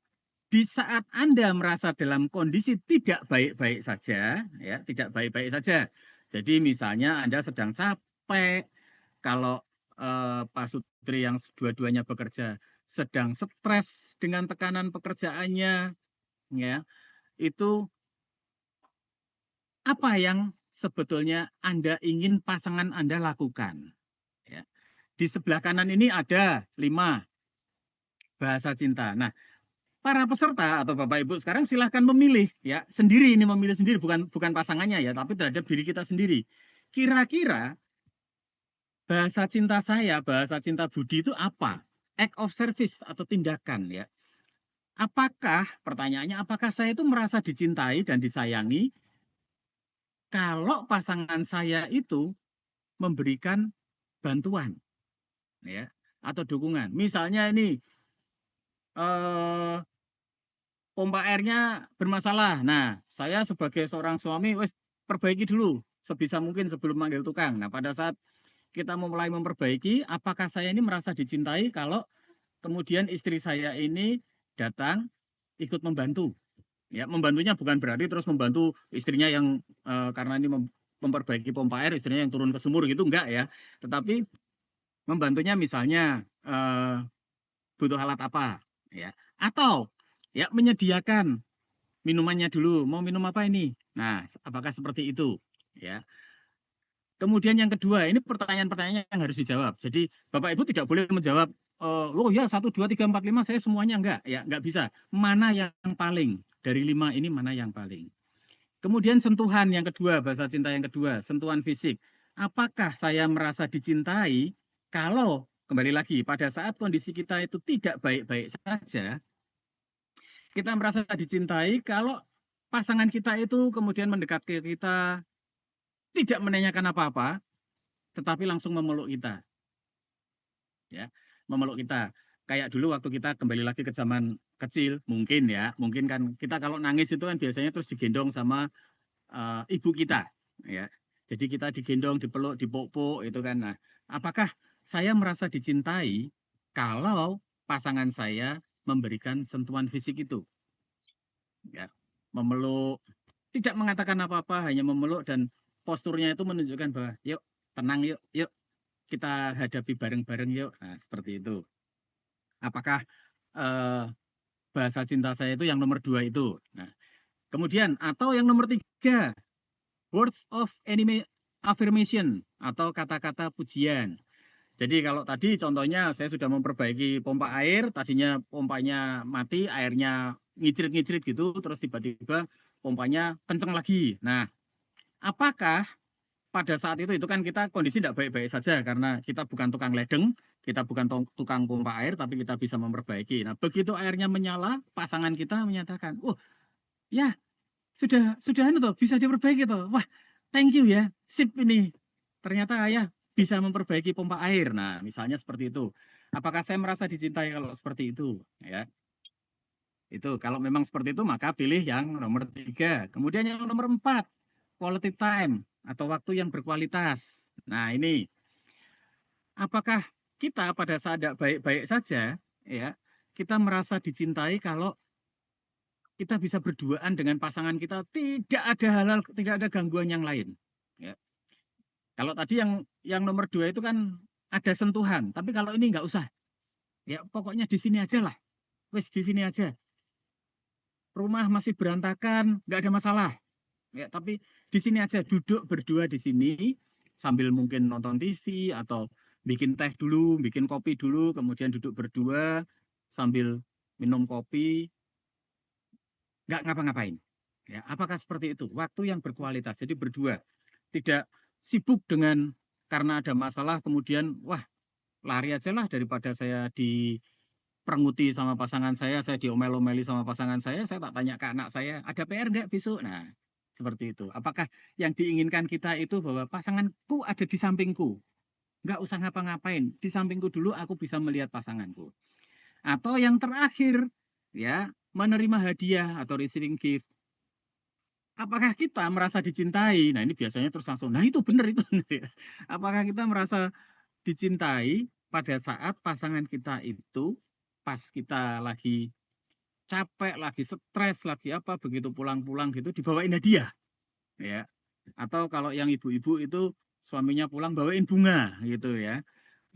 di saat Anda merasa dalam kondisi tidak baik-baik saja, ya, tidak baik-baik saja. Jadi misalnya Anda sedang capek, kalau Pak Sutri yang dua-duanya bekerja sedang stres dengan tekanan pekerjaannya, ya, itu apa yang sebetulnya Anda ingin pasangan Anda lakukan? Ya. Di sebelah kanan ini ada 5 bahasa cinta. Nah, para peserta atau Bapak Ibu sekarang silahkan memilih, ya, sendiri, ini memilih sendiri, bukan pasangannya ya, tapi terhadap diri kita sendiri. Kira-kira bahasa cinta saya, bahasa cinta Budi itu apa? Act of service atau tindakan, ya. Apakah, pertanyaannya, apakah saya itu merasa dicintai dan disayangi kalau pasangan saya itu memberikan bantuan, ya, atau dukungan. Misalnya ini pompa airnya bermasalah. Nah, saya sebagai seorang suami wes perbaiki dulu sebisa mungkin sebelum manggil tukang. Nah, pada saat kita mulai memperbaiki, apakah saya ini merasa dicintai kalau kemudian istri saya ini datang ikut membantu. Ya, membantunya bukan berarti terus membantu istrinya yang karena ini memperbaiki pompa air, istrinya yang turun ke sumur gitu, enggak ya. Tetapi membantunya misalnya butuh alat apa, ya. Atau ya menyediakan minumannya dulu, mau minum apa ini? Nah, apakah seperti itu, ya. Kemudian yang kedua, ini pertanyaan-pertanyaan yang harus dijawab. Jadi Bapak Ibu tidak boleh menjawab, oh ya 1, 2, 3, 4, 5 saya semuanya enggak, ya enggak bisa. Mana yang paling? Dari 5 ini mana yang paling? Kemudian sentuhan yang kedua, bahasa cinta yang kedua, sentuhan fisik. Apakah saya merasa dicintai Kalau kembali lagi pada saat kondisi kita itu tidak baik-baik saja, kita merasa dicintai kalau pasangan kita itu kemudian mendekat ke kita, tidak menanyakan apa-apa, tetapi langsung memeluk kita. Ya, memeluk kita. Kayak dulu waktu kita kembali lagi ke zaman kecil, mungkin kan kita kalau nangis itu kan biasanya terus digendong sama ibu kita, ya. Jadi kita digendong, dipeluk, dipuk-puk itu kan. Nah, apakah saya merasa dicintai kalau pasangan saya memberikan sentuhan fisik itu? Ya, memeluk, tidak mengatakan apa-apa, hanya memeluk dan posturnya itu menunjukkan bahwa yuk tenang yuk kita hadapi bareng-bareng yuk. Nah, seperti itu. Apakah bahasa cinta saya itu yang nomor 2 itu? Nah, kemudian atau yang nomor 3, words of affirmation atau kata-kata pujian. Jadi kalau tadi contohnya saya sudah memperbaiki pompa air, tadinya pompanya mati, airnya ngicrit-ngicrit gitu, terus tiba-tiba pompanya kenceng lagi. Nah, apakah pada saat itu kan kita kondisi tidak baik-baik saja karena kita bukan tukang ledeng, kita bukan tukang pompa air, tapi kita bisa memperbaiki. Nah, begitu airnya menyala, pasangan kita menyatakan, "Oh, ya sudah bisa diperbaiki toh. Wah, thank you ya, sip ini. Ternyata ya bisa memperbaiki pompa air." Nah, misalnya seperti itu. Apakah saya merasa dicintai kalau seperti itu? Ya, itu kalau memang seperti itu maka pilih yang nomor 3. Kemudian yang nomor 4, quality time atau waktu yang berkualitas. Nah, ini apakah kita pada saat tidak baik-baik saja, ya, kita merasa dicintai kalau kita bisa berduaan dengan pasangan kita, tidak ada halal, tidak ada gangguan yang lain. Ya. Kalau tadi yang nomor 2 itu kan ada sentuhan, tapi kalau ini nggak usah. Ya, pokoknya di sini aja lah. Wes di sini aja. Rumah masih berantakan, nggak ada masalah. Ya, tapi di sini aja duduk berdua di sini sambil mungkin nonton TV atau bikin teh dulu, bikin kopi dulu, kemudian duduk berdua sambil minum kopi, nggak ngapa-ngapain. Ya, apakah seperti itu? Waktu yang berkualitas, jadi berdua, tidak sibuk dengan karena ada masalah kemudian wah lari aja lah daripada saya diperenguti sama pasangan saya diomel-omeli sama pasangan saya tak tanya ke anak saya, ada PR nggak besok? Nah, seperti itu. Apakah yang diinginkan kita itu bahwa pasanganku ada di sampingku, nggak usah ngapa-ngapain, di sampingku dulu aku bisa melihat pasanganku. Atau yang terakhir, ya, menerima hadiah atau receiving gift. Apakah kita merasa dicintai? Nah, ini biasanya terus langsung, nah itu benar itu. Apakah kita merasa dicintai pada saat pasangan kita itu pas kita lagi capek, lagi stres, lagi apa, begitu pulang-pulang gitu dibawain hadiah, ya. Atau kalau yang ibu-ibu itu suaminya pulang bawain bunga gitu ya.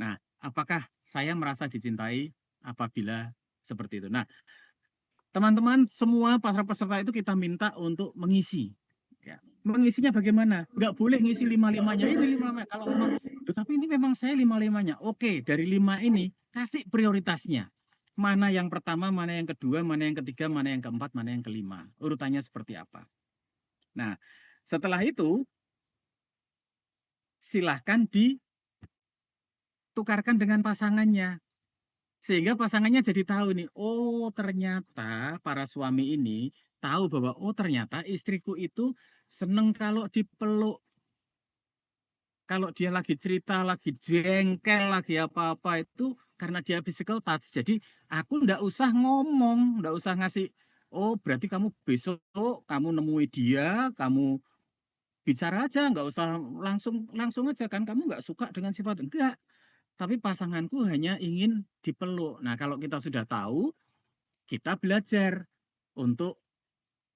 Nah, apakah saya merasa dicintai apabila seperti itu? Nah, teman-teman semua para peserta itu kita minta untuk mengisi. Ya. Mengisinya bagaimana? Nggak boleh ngisi 5-5-nya. Ini 5, kalau memang, tapi ini memang saya 5-5-nya. Oke, dari 5 ini kasih prioritasnya. Mana yang pertama, mana yang kedua, mana yang ketiga, mana yang keempat, mana yang kelima. Urutannya seperti apa. Nah, setelah itu silahkan ditukarkan dengan pasangannya. Sehingga pasangannya jadi tahu nih, oh ternyata para suami ini tahu bahwa oh ternyata istriku itu seneng kalau dipeluk. Kalau dia lagi cerita, lagi jengkel, lagi apa-apa itu karena dia physical touch. Jadi aku ndak usah ngomong, ndak usah ngasih, oh berarti kamu besok kamu nemui dia, kamu bicara aja, nggak usah langsung aja kan kamu nggak suka dengan sifat enggak. Tapi pasanganku hanya ingin dipeluk. Nah, kalau kita sudah tahu, kita belajar untuk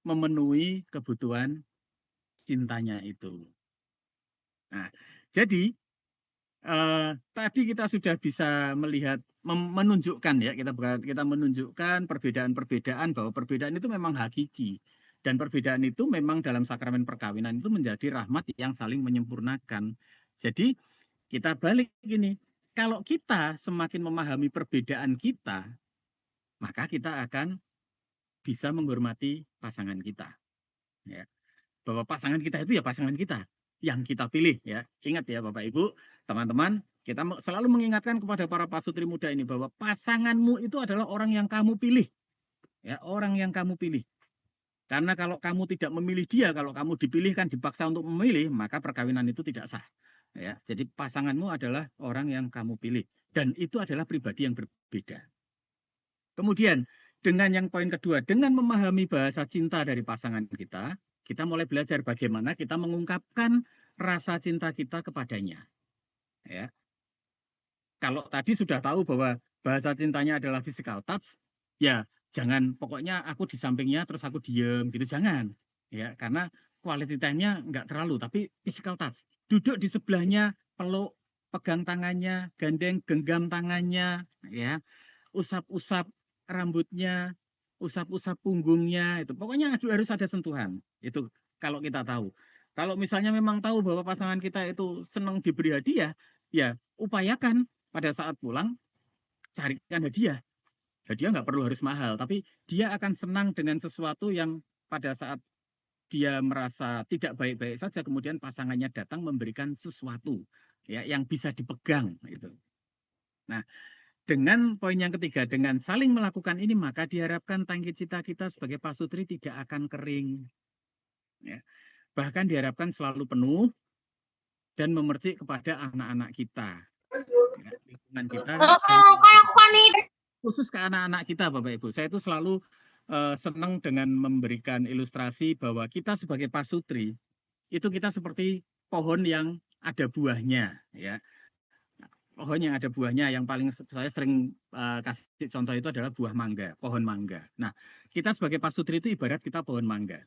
memenuhi kebutuhan cintanya itu. Nah, jadi tadi kita sudah bisa melihat, menunjukkan ya, kita menunjukkan perbedaan-perbedaan bahwa perbedaan itu memang hakiki. Dan perbedaan itu memang dalam sakramen perkawinan itu menjadi rahmat yang saling menyempurnakan. Jadi kita balik gini, kalau kita semakin memahami perbedaan kita, maka kita akan bisa menghormati pasangan kita. Ya. Bahwa pasangan kita itu ya pasangan kita yang kita pilih ya. Ingat ya Bapak Ibu, teman-teman, Kita selalu mengingatkan kepada para pasutri muda ini bahwa pasanganmu itu adalah orang yang kamu pilih. Ya, orang yang kamu pilih. Karena kalau kamu tidak memilih dia, kalau kamu dipilihkan, dipaksa untuk memilih, maka perkawinan itu tidak sah. Ya, jadi pasanganmu adalah orang yang kamu pilih. Dan itu adalah pribadi yang berbeda. Kemudian, dengan yang poin kedua, dengan memahami bahasa cinta dari pasangan kita mulai belajar bagaimana kita mengungkapkan rasa cinta kita kepadanya. Ya. Kalau tadi sudah tahu bahwa bahasa cintanya adalah physical touch, ya jangan pokoknya aku di sampingnya terus aku diem gitu, jangan. Ya, karena quality time-nya nggak terlalu, tapi physical touch. Duduk di sebelahnya, peluk, pegang tangannya, gandeng, genggam tangannya, ya, usap-usap rambutnya, usap-usap punggungnya, itu pokoknya harus ada sentuhan. Itu kalau kita tahu. Kalau misalnya memang tahu bahwa pasangan kita itu senang diberi hadiah, ya upayakan pada saat pulang carikan hadiah. Hadiah nggak perlu harus mahal, tapi dia akan senang dengan sesuatu yang pada saat dia merasa tidak baik-baik saja, kemudian pasangannya datang memberikan sesuatu ya yang bisa dipegang itu. Nah, dengan poin yang ketiga, dengan saling melakukan ini, maka diharapkan tangki cita kita sebagai pasutri tidak akan kering. Ya. Bahkan diharapkan selalu penuh dan memercik kepada anak-anak kita. Ya, lingkungan kita khusus ke anak-anak kita, Bapak Ibu. Saya itu selalu senang dengan memberikan ilustrasi bahwa kita sebagai pasutri itu kita seperti pohon yang ada buahnya, ya. Pohon yang ada buahnya, yang paling saya sering kasih contoh itu adalah buah mangga, pohon mangga. Nah, kita sebagai pasutri itu ibarat kita pohon mangga.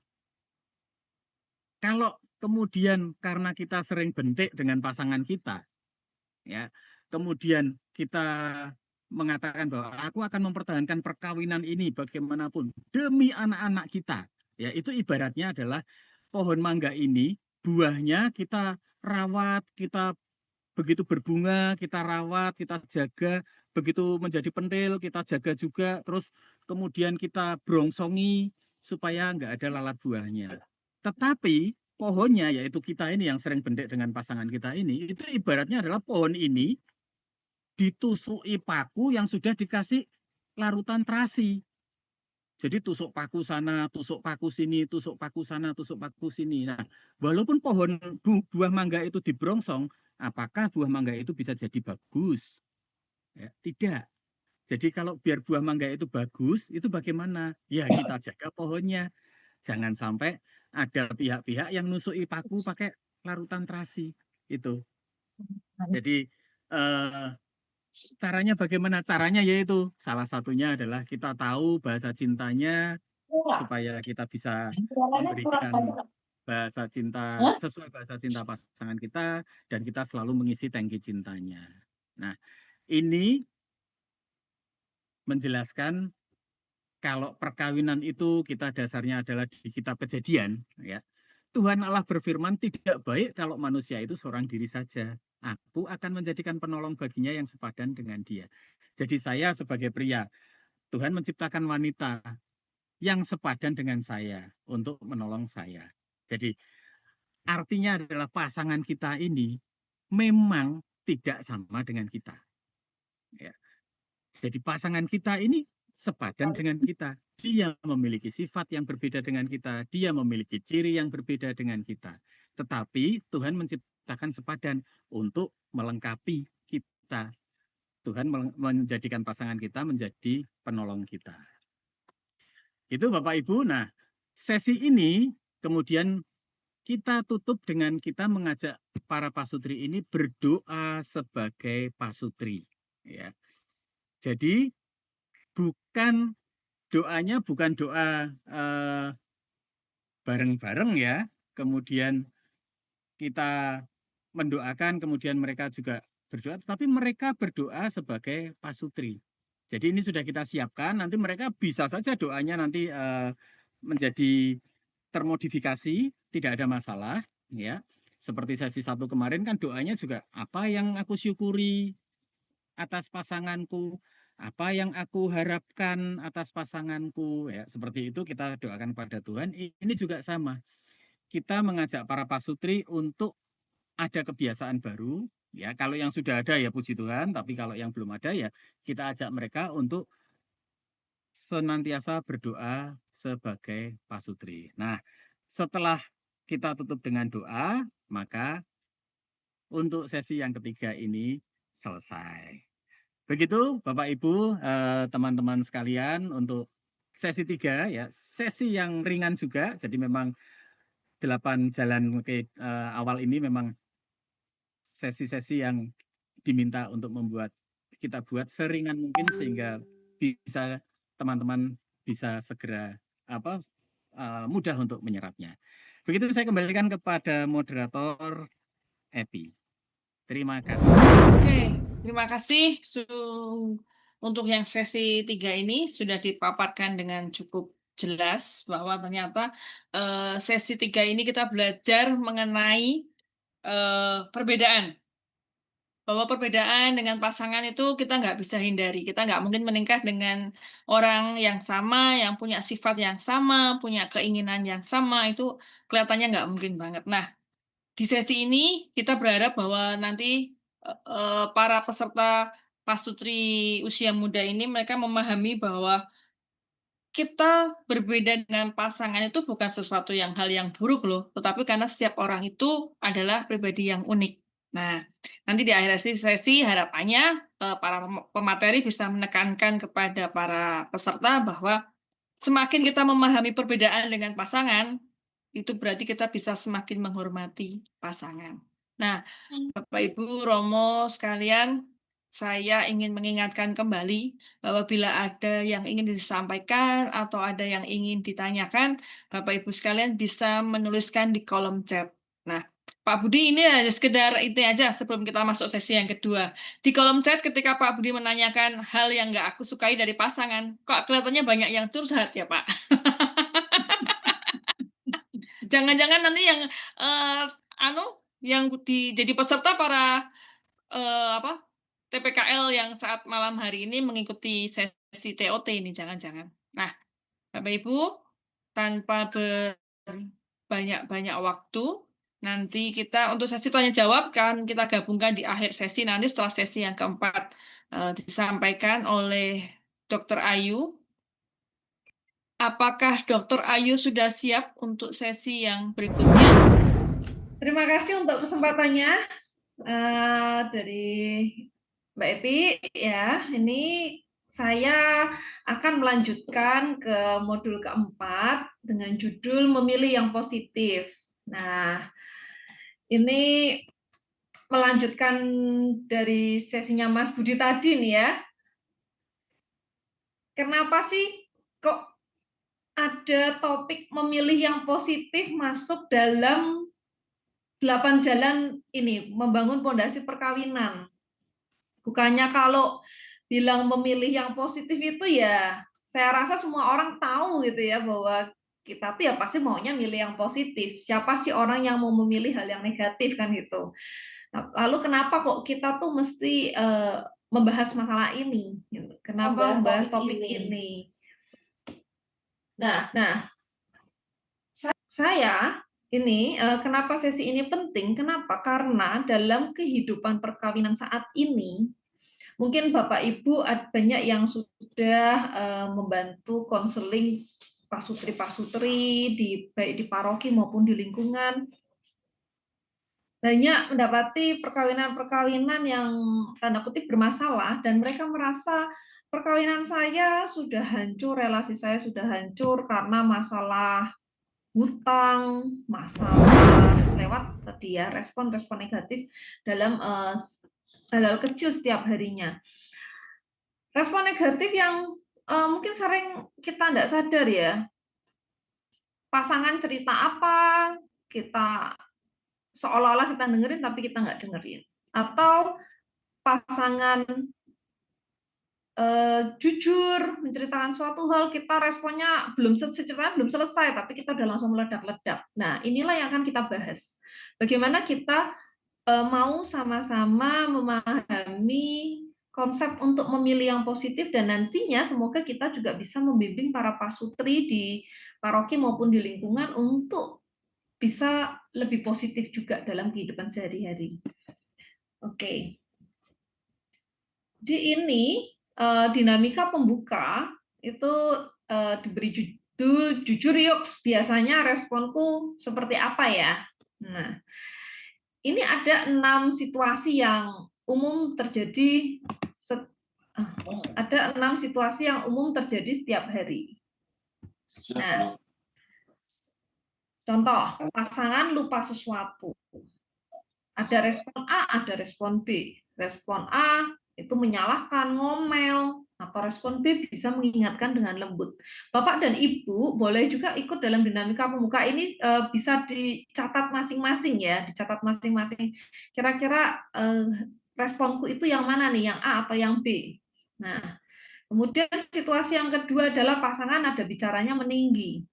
Kalau kemudian karena kita sering bentik dengan pasangan kita, ya, kemudian kita mengatakan bahwa aku akan mempertahankan perkawinan ini bagaimanapun demi anak-anak kita. Ya, itu ibaratnya adalah pohon mangga ini, buahnya kita rawat, kita begitu berbunga, kita rawat, kita jaga, begitu menjadi pentil, kita jaga juga, terus kemudian kita brongsongi supaya nggak ada lalat buahnya. Tetapi pohonnya, yaitu kita ini yang sering bentik dengan pasangan kita ini, itu ibaratnya adalah pohon ini ditusui paku yang sudah dikasih larutan terasi. Jadi tusuk paku sana, tusuk paku sini, tusuk paku sana, tusuk paku sini. Nah, walaupun pohon buah mangga itu dibrongsong, apakah buah mangga itu bisa jadi bagus? Ya, tidak. Jadi kalau biar buah mangga itu bagus, itu bagaimana? Ya kita jaga pohonnya. Jangan sampai ada pihak-pihak yang nusui paku pakai larutan terasi. Itu. Jadi caranya bagaimana? Caranya yaitu salah satunya adalah kita tahu bahasa cintanya supaya kita bisa memberikan bahasa cinta sesuai bahasa cinta pasangan kita dan kita selalu mengisi tangki cintanya. Nah, ini menjelaskan kalau perkawinan itu kita dasarnya adalah di kitab Kejadian, ya. Tuhan Allah berfirman, tidak baik kalau manusia itu seorang diri saja. Aku akan menjadikan penolong baginya yang sepadan dengan dia. Jadi saya sebagai pria, Tuhan menciptakan wanita yang sepadan dengan saya untuk menolong saya. Jadi artinya adalah pasangan kita ini memang tidak sama dengan kita. Ya. Jadi pasangan kita ini sepadan dengan kita. Dia memiliki sifat yang berbeda dengan kita. Dia memiliki ciri yang berbeda dengan kita. Tetapi Tuhan menciptakan sepadan untuk melengkapi kita. Tuhan menjadikan pasangan kita menjadi penolong kita. Itu Bapak Ibu. Nah, sesi ini kemudian kita tutup dengan kita mengajak para pasutri ini berdoa sebagai pasutri. Ya. Jadi doanya bukan doa bareng-bareng ya. Kemudian kita mendoakan, kemudian mereka juga berdoa, tapi mereka berdoa sebagai pasutri. Jadi ini sudah kita siapkan, nanti mereka bisa saja doanya nanti menjadi termodifikasi, tidak ada masalah, ya. Seperti sesi 1 kemarin kan doanya juga apa yang aku syukuri atas pasanganku, apa yang aku harapkan atas pasanganku, ya. Seperti itu kita doakan pada Tuhan. Ini juga sama. Kita mengajak para pasutri untuk ada kebiasaan baru, Ya, kalau yang sudah ada ya puji Tuhan, tapi kalau yang belum ada ya kita ajak mereka untuk senantiasa berdoa sebagai pasutri. Nah, setelah kita tutup dengan doa, maka untuk sesi yang ketiga ini selesai. Begitu Bapak Ibu, teman-teman sekalian untuk sesi 3 ya, sesi yang ringan juga. Jadi memang 8 jalan ke awal ini memang sesi-sesi yang diminta untuk kita buat seringan mungkin sehingga bisa teman-teman bisa segera mudah untuk menyerapnya. Begitu saya kembalikan kepada moderator Epi. Terima kasih. Oke, terima kasih untuk yang sesi 3 ini sudah dipaparkan dengan cukup jelas bahwa ternyata sesi 3 ini kita belajar mengenai perbedaan. Bahwa perbedaan dengan pasangan itu kita nggak bisa hindari. Kita nggak mungkin menikah dengan orang yang sama, yang punya sifat yang sama, punya keinginan yang sama, itu kelihatannya nggak mungkin banget. Nah, di sesi ini kita berharap bahwa nanti para peserta pasutri usia muda ini mereka memahami bahwa kita berbeda dengan pasangan itu bukan sesuatu hal yang buruk loh, tetapi karena setiap orang itu adalah pribadi yang unik. Nah, nanti di akhir sesi harapannya para pemateri bisa menekankan kepada para peserta bahwa semakin kita memahami perbedaan dengan pasangan, itu berarti kita bisa semakin menghormati pasangan. Nah, Bapak Ibu, Romo sekalian, saya ingin mengingatkan kembali bahwa bila ada yang ingin disampaikan atau ada yang ingin ditanyakan, Bapak Ibu sekalian bisa menuliskan di kolom chat. Nah, Pak Budi ini hanya sekedar itu aja sebelum kita masuk sesi yang kedua. Di kolom chat ketika Pak Budi menanyakan hal yang nggak aku sukai dari pasangan, kok kelihatannya banyak yang curhat ya Pak? Jangan-jangan nanti yang jadi peserta para TPKL yang saat malam hari ini mengikuti sesi TOT ini, jangan-jangan. Nah, Bapak Ibu, tanpa banyak waktu, nanti kita untuk sesi tanya jawab kan kita gabungkan di akhir sesi, nanti setelah sesi yang keempat disampaikan oleh Dr. Ayu. Apakah Dr. Ayu sudah siap untuk sesi yang berikutnya? Terima kasih untuk kesempatannya dari Mbak Epi ya. Ini saya akan melanjutkan ke modul keempat dengan judul memilih yang positif. Nah, ini melanjutkan dari sesinya Mas Budi tadi nih ya. Kenapa sih kok ada topik memilih yang positif masuk dalam 8 jalan ini, membangun pondasi perkawinan. Bukannya kalau bilang memilih yang positif itu ya, saya rasa semua orang tahu gitu ya, bahwa kita tuh ya pasti maunya milih yang positif. Siapa sih orang yang mau memilih hal yang negatif kan gitu. Nah, lalu kenapa kok kita tuh mesti membahas masalah ini? Kenapa membahas topik ini? Nah, saya ini kenapa sesi ini penting? Kenapa? Karena dalam kehidupan perkawinan saat ini, mungkin Bapak Ibu banyak yang sudah membantu konseling pasutri-pasutri baik di paroki maupun di lingkungan. Banyak mendapati perkawinan-perkawinan yang tanda kutip bermasalah dan mereka merasa perkawinan saya sudah hancur, relasi saya sudah hancur karena masalah hutang, masalah lewat tadi ya respon-respon negatif dalam hal-hal kecil setiap harinya. Respon negatif yang mungkin sering kita tidak sadar ya. Pasangan cerita apa, kita seolah-olah kita dengerin tapi kita nggak dengerin. Atau pasangan jujur menceritakan suatu hal, kita responnya ceritanya belum selesai tapi kita udah langsung meledak-ledak. Nah, inilah yang akan kita bahas. Bagaimana kita mau sama-sama memahami konsep untuk memilih yang positif dan nantinya semoga kita juga bisa membimbing para pasutri di paroki maupun di lingkungan untuk bisa lebih positif juga dalam kehidupan sehari-hari. Oke. Di ini dinamika pembuka itu diberi judul jujur yuk, biasanya responku seperti apa ya? Nah, ini ada 6 situasi yang umum terjadi ada 6 situasi yang umum terjadi setiap hari. Nah, contoh, pasangan lupa sesuatu. Ada respon A, ada respon B. Respon A itu menyalahkan, ngomel, atau respon B bisa mengingatkan dengan lembut. Bapak dan Ibu boleh juga ikut dalam dinamika pembuka ini, bisa dicatat masing-masing ya, dicatat masing-masing. Kira-kira responku itu yang mana nih, yang A atau yang B? Nah, kemudian situasi yang kedua adalah pasangan ada bicaranya meninggi.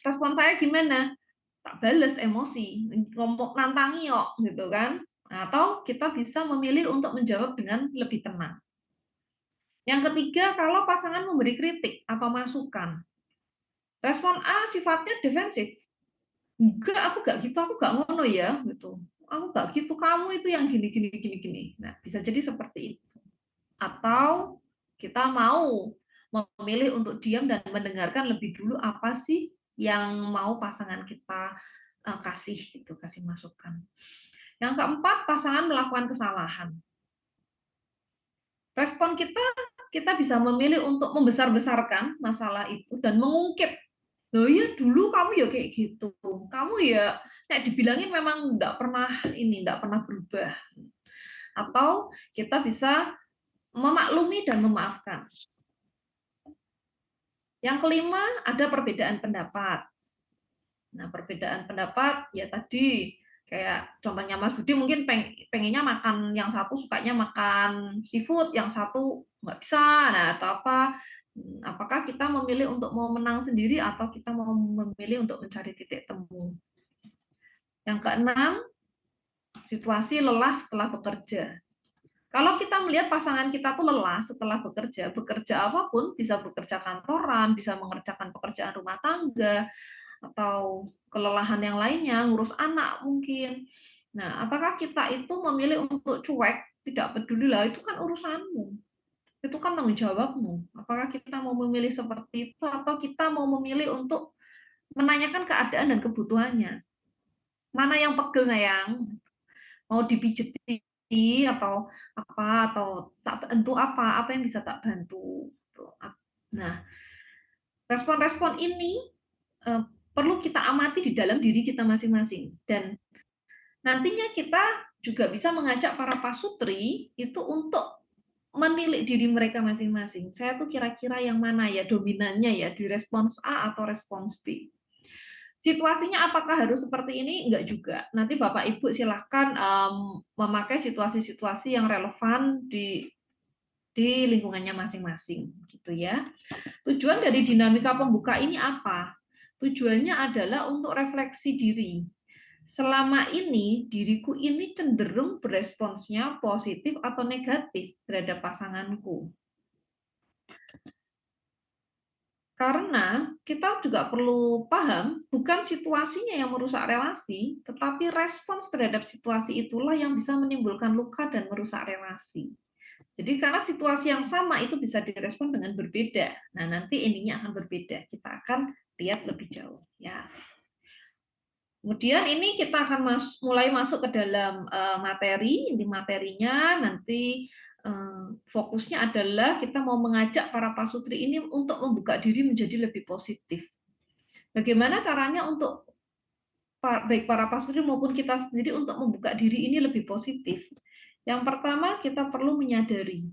Respon saya gimana? Tak bales emosi, ngomong nantangi kok gitu kan. Atau kita bisa memilih untuk menjawab dengan lebih tenang. Yang ketiga, kalau pasangan memberi kritik atau masukan. Respon A sifatnya defensif. Enggak, aku gak gitu, aku gak ngono ya gitu. Aku gak gitu, kamu itu yang gini. Nah, bisa jadi seperti itu. Atau kita mau memilih untuk diam dan mendengarkan lebih dulu apa sih yang mau pasangan kita kasih masukan. Yang keempat, pasangan melakukan kesalahan. Respon kita bisa memilih untuk membesar-besarkan masalah itu dan mengungkit. Loh ya dulu kamu ya kayak gitu. Kamu ya kayak dibilangin memang enggak pernah berubah. Atau kita bisa memaklumi dan memaafkan. Yang kelima, ada perbedaan pendapat. Nah, perbedaan pendapat ya tadi kayak contohnya Mas Budi mungkin pengennya makan, yang satu sukanya makan seafood, yang satu nggak bisa. Nah, atau apa? Apakah kita memilih untuk mau menang sendiri atau kita mau memilih untuk mencari titik temu? Yang keenam, situasi lelah setelah bekerja. Kalau kita melihat pasangan kita tuh lelah setelah bekerja apapun, bisa bekerja kantoran, bisa mengerjakan pekerjaan rumah tangga, atau kelelahan yang lainnya, ngurus anak mungkin. Nah, apakah kita itu memilih untuk cuek, tidak peduli lah, itu kan urusanmu. Itu kan tanggung jawabmu. Apakah kita mau memilih seperti itu, atau kita mau memilih untuk menanyakan keadaan dan kebutuhannya. Mana yang pegel, sayang? Mau dipijeti atau apa, atau tak bantu apa yang bisa tak bantu. Nah, respon-respon ini perlu kita amati di dalam diri kita masing-masing. Dan nantinya kita juga bisa mengajak para pasutri itu untuk menilik diri mereka masing-masing. Saya tuh kira-kira yang mana ya dominannya ya, di respons A atau respons B. Situasinya apakah harus seperti ini? Enggak juga. Nanti Bapak Ibu silahkan memakai situasi-situasi yang relevan di lingkungannya masing-masing, gitu ya. Tujuan dari dinamika pembuka ini apa? Tujuannya adalah untuk refleksi diri. Selama ini, diriku ini cenderung beresponsnya positif atau negatif terhadap pasanganku. Karena kita juga perlu paham, bukan situasinya yang merusak relasi, tetapi respons terhadap situasi itulah yang bisa menimbulkan luka dan merusak relasi. Jadi karena situasi yang sama itu bisa direspon dengan berbeda. Nah, nanti ininya akan berbeda. Kita akan lihat lebih jauh ya. Kemudian ini kita akan mulai masuk ke dalam materi. Inti materinya nanti fokusnya adalah kita mau mengajak para pasutri ini untuk membuka diri menjadi lebih positif. Bagaimana caranya untuk baik para pasutri maupun kita sendiri untuk membuka diri ini lebih positif? Yang pertama, kita perlu menyadari.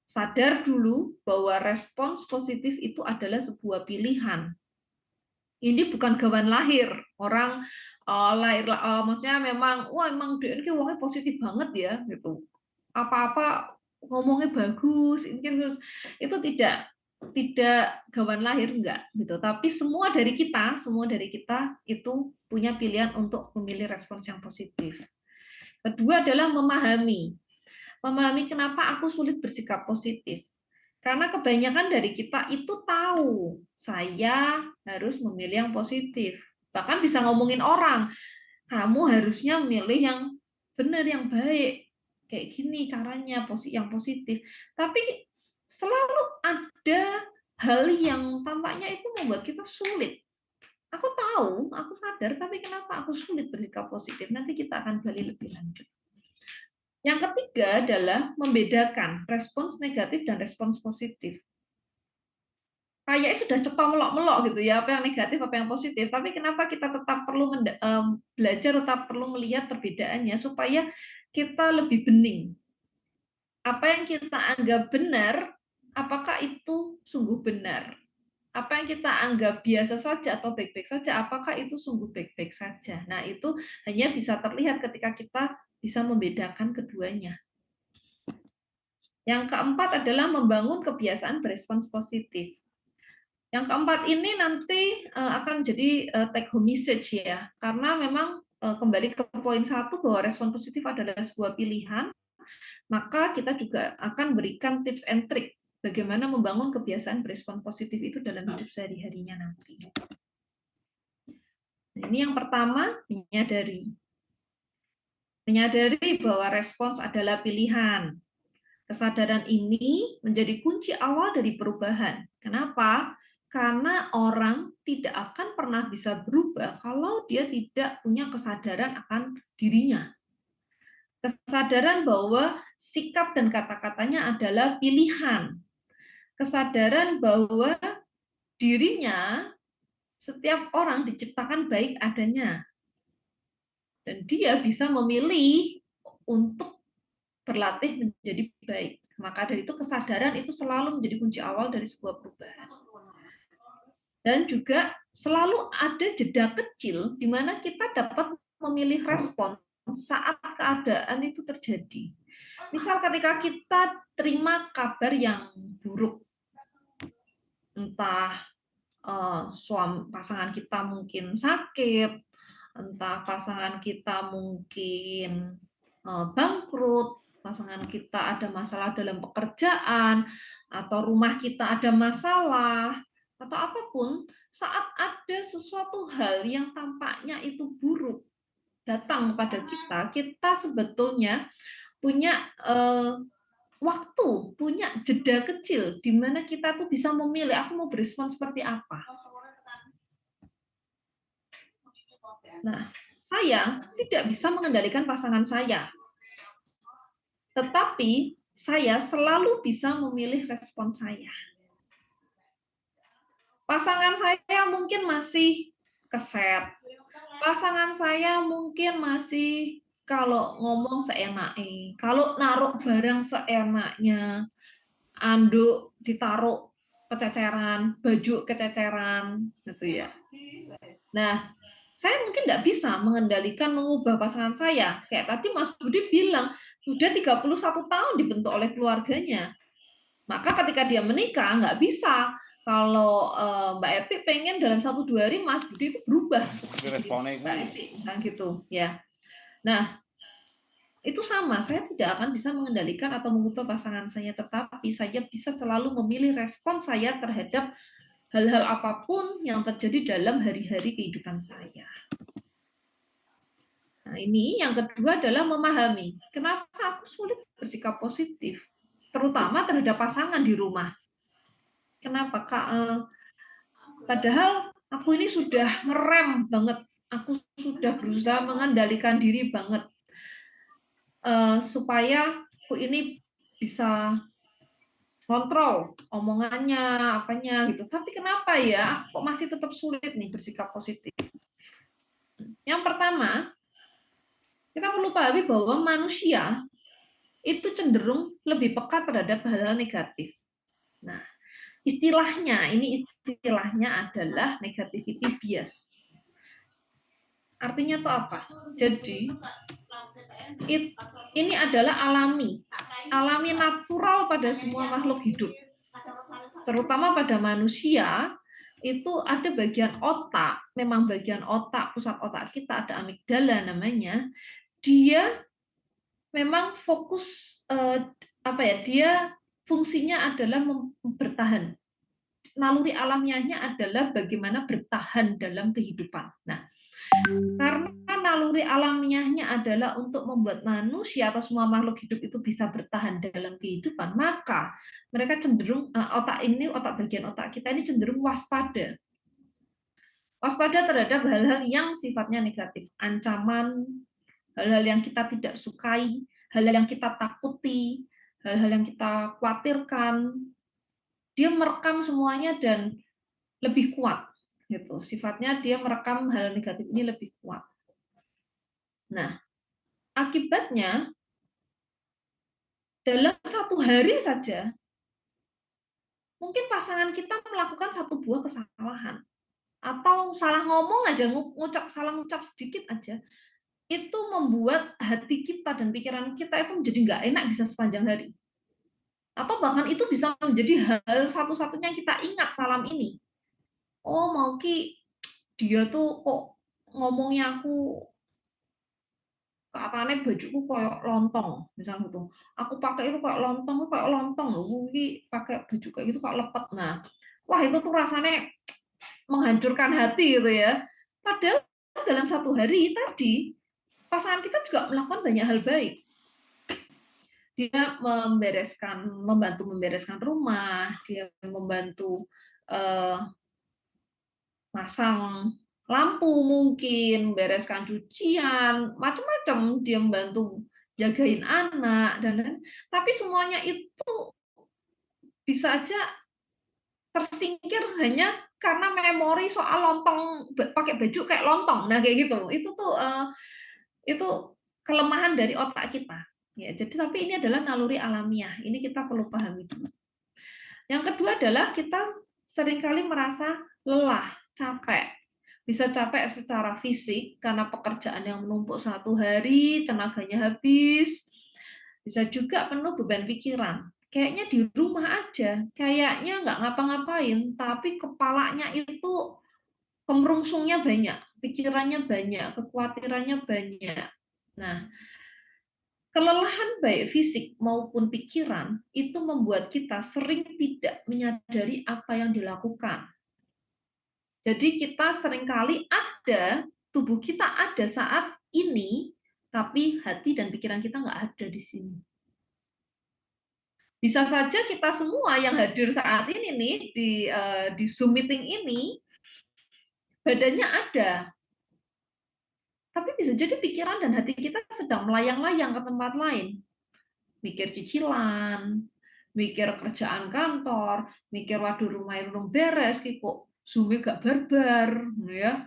Sadar dulu bahwa respons positif itu adalah sebuah pilihan. Ini bukan gawan lahir. Orang maksudnya memang, wah emang dia ini wongnya positif banget ya, gitu. Apa-apa ngomongnya bagus, ini kan itu tidak gawan lahir, enggak, gitu. Tapi semua dari kita itu punya pilihan untuk memilih respons yang positif. Kedua adalah memahami. Memahami kenapa aku sulit bersikap positif. Karena kebanyakan dari kita itu tahu, saya harus memilih yang positif. Bahkan bisa ngomongin orang, kamu harusnya memilih yang benar, yang baik, kayak gini caranya, yang positif. Tapi selalu ada hal yang tampaknya itu membuat kita sulit. Aku tahu, aku sadar, tapi kenapa aku sulit bersikap positif? Nanti kita akan gali lebih lanjut. Yang ketiga adalah membedakan respons negatif dan respons positif. Kayaknya sudah cetok melok-melok gitu ya, apa yang negatif, apa yang positif. Tapi kenapa kita tetap perlu belajar, tetap perlu melihat perbedaannya supaya kita lebih bening. Apa yang kita anggap benar, apakah itu sungguh benar? Apa yang kita anggap biasa saja atau baik-baik saja, apakah itu sungguh baik-baik saja? Nah, itu hanya bisa terlihat ketika kita bisa membedakan keduanya. Yang keempat adalah membangun kebiasaan berespons positif. Yang keempat ini nanti akan jadi take home message ya, karena memang kembali ke poin 1 bahwa respon positif adalah sebuah pilihan, maka kita juga akan berikan tips and trick bagaimana membangun kebiasaan berespon positif itu dalam hidup sehari-harinya nanti. Ini yang pertama, menyadari bahwa respons adalah pilihan. Kesadaran ini menjadi kunci awal dari perubahan. Kenapa? Karena orang tidak akan pernah bisa berubah kalau dia tidak punya kesadaran akan dirinya. Kesadaran bahwa sikap dan kata-katanya adalah pilihan. Kesadaran bahwa dirinya, setiap orang diciptakan baik adanya. Dan dia bisa memilih untuk berlatih menjadi baik. Maka dari itu kesadaran itu selalu menjadi kunci awal dari sebuah perubahan. Dan juga selalu ada jeda kecil di mana kita dapat memilih respon saat keadaan itu terjadi. Misal ketika kita terima kabar yang buruk, entah pasangan kita mungkin sakit, entah pasangan kita mungkin bangkrut, pasangan kita ada masalah dalam pekerjaan, atau rumah kita ada masalah, atau apapun, saat ada sesuatu hal yang tampaknya itu buruk datang kepada kita, kita sebetulnya punya waktu, punya jeda kecil di mana kita tuh bisa memilih aku mau berespon seperti apa. Nah, saya tidak bisa mengendalikan pasangan saya. Tetapi saya selalu bisa memilih respon saya. Pasangan saya mungkin masih keset. Pasangan saya mungkin masih kalau ngomong seenaknya, kalau naruh barang seenaknya, anduk ditaruh kececeran, baju kececeran, gitu ya. Nah, saya mungkin tidak bisa mengendalikan mengubah pasangan saya. Kayak tadi Mas Budi bilang, sudah 31 tahun dibentuk oleh keluarganya. Maka ketika dia menikah, nggak bisa. Kalau Mbak Epi pengen dalam 1-2 hari Mas Budi itu berubah. Mbak Epi, nah gitu ya. Nah, itu sama, saya tidak akan bisa mengendalikan atau mengubah pasangan saya, tetapi saya bisa selalu memilih respon saya terhadap hal-hal apapun yang terjadi dalam hari-hari kehidupan saya. Nah, ini yang kedua adalah memahami kenapa aku sulit bersikap positif, terutama terhadap pasangan di rumah. Kenapa, Kak? Padahal aku ini sudah ngerem banget, aku sudah berusaha mengendalikan diri banget. Supaya aku ini bisa kontrol omongannya, apanya gitu. Tapi kenapa ya kok masih tetap sulit nih bersikap positif? Yang pertama, kita perlu pahami bahwa manusia itu cenderung lebih peka terhadap hal-hal negatif. Nah, istilahnya adalah negativity bias. Artinya itu apa? Jadi ini adalah alami natural pada semua makhluk hidup. Terutama pada manusia, itu ada bagian otak, memang bagian otak, pusat otak kita ada amigdala namanya. Dia memang fokus dia fungsinya adalah bertahan. Naluri alamiahnya adalah bagaimana bertahan dalam kehidupan. Nah, karena karena naluri alamiahnya adalah untuk membuat manusia atau semua makhluk hidup itu bisa bertahan dalam kehidupan, maka mereka cenderung otak bagian otak kita ini cenderung waspada. Waspada terhadap hal-hal yang sifatnya negatif, ancaman, hal-hal yang kita tidak sukai, hal-hal yang kita takuti, hal-hal yang kita khawatirkan. Dia merekam semuanya dan lebih kuat gitu. Sifatnya dia merekam hal negatif ini lebih kuat. Nah, akibatnya dalam satu hari saja mungkin pasangan kita melakukan satu buah kesalahan atau salah ngomong aja, salah ngucap sedikit aja, itu membuat hati kita dan pikiran kita itu menjadi nggak enak bisa sepanjang hari. Atau bahkan itu bisa menjadi hal satu-satunya yang kita ingat malam ini. Oh, Mauki, dia tuh kok ngomongnya aku katanya bajuku kayak lontong, misalnya gitu. Aku pakai itu kayak lontong loh. Ini pakai baju kayak gitu kayak lepet. Nah, wah itu tuh rasanya menghancurkan hati gitu ya. Padahal dalam satu hari tadi pasangan kita juga melakukan banyak hal baik. Dia membantu membereskan rumah, dia membantu masang lampu mungkin, bereskan cucian, macam-macam, dia membantu jagain anak dan lain. Tapi semuanya itu bisa aja tersingkir hanya karena memori soal lontong, pakai baju kayak lontong. Nah, kayak gitu. Itu kelemahan dari otak kita. Ya, jadi tapi ini adalah naluri alamiah. Ini kita perlu pahami dulu. Yang kedua adalah kita seringkali merasa lelah, capek. Bisa capek secara fisik karena pekerjaan yang menumpuk satu hari, tenaganya habis. Bisa juga penuh beban pikiran. Kayaknya di rumah aja, kayaknya nggak ngapa-ngapain, tapi kepalanya itu kemerungsungnya banyak, pikirannya banyak, kekhawatirannya banyak. Nah, kelelahan baik fisik maupun pikiran itu membuat kita sering tidak menyadari apa yang dilakukan. Jadi kita seringkali tubuh kita ada saat ini, tapi hati dan pikiran kita nggak ada di sini. Bisa saja kita semua yang hadir saat ini nih di Zoom meeting ini, badannya ada, tapi bisa jadi pikiran dan hati kita sedang melayang-layang ke tempat lain. Mikir cicilan, mikir kerjaan kantor, mikir waduh rumah belum beres, kok Zoom-nya gak barbar, ya.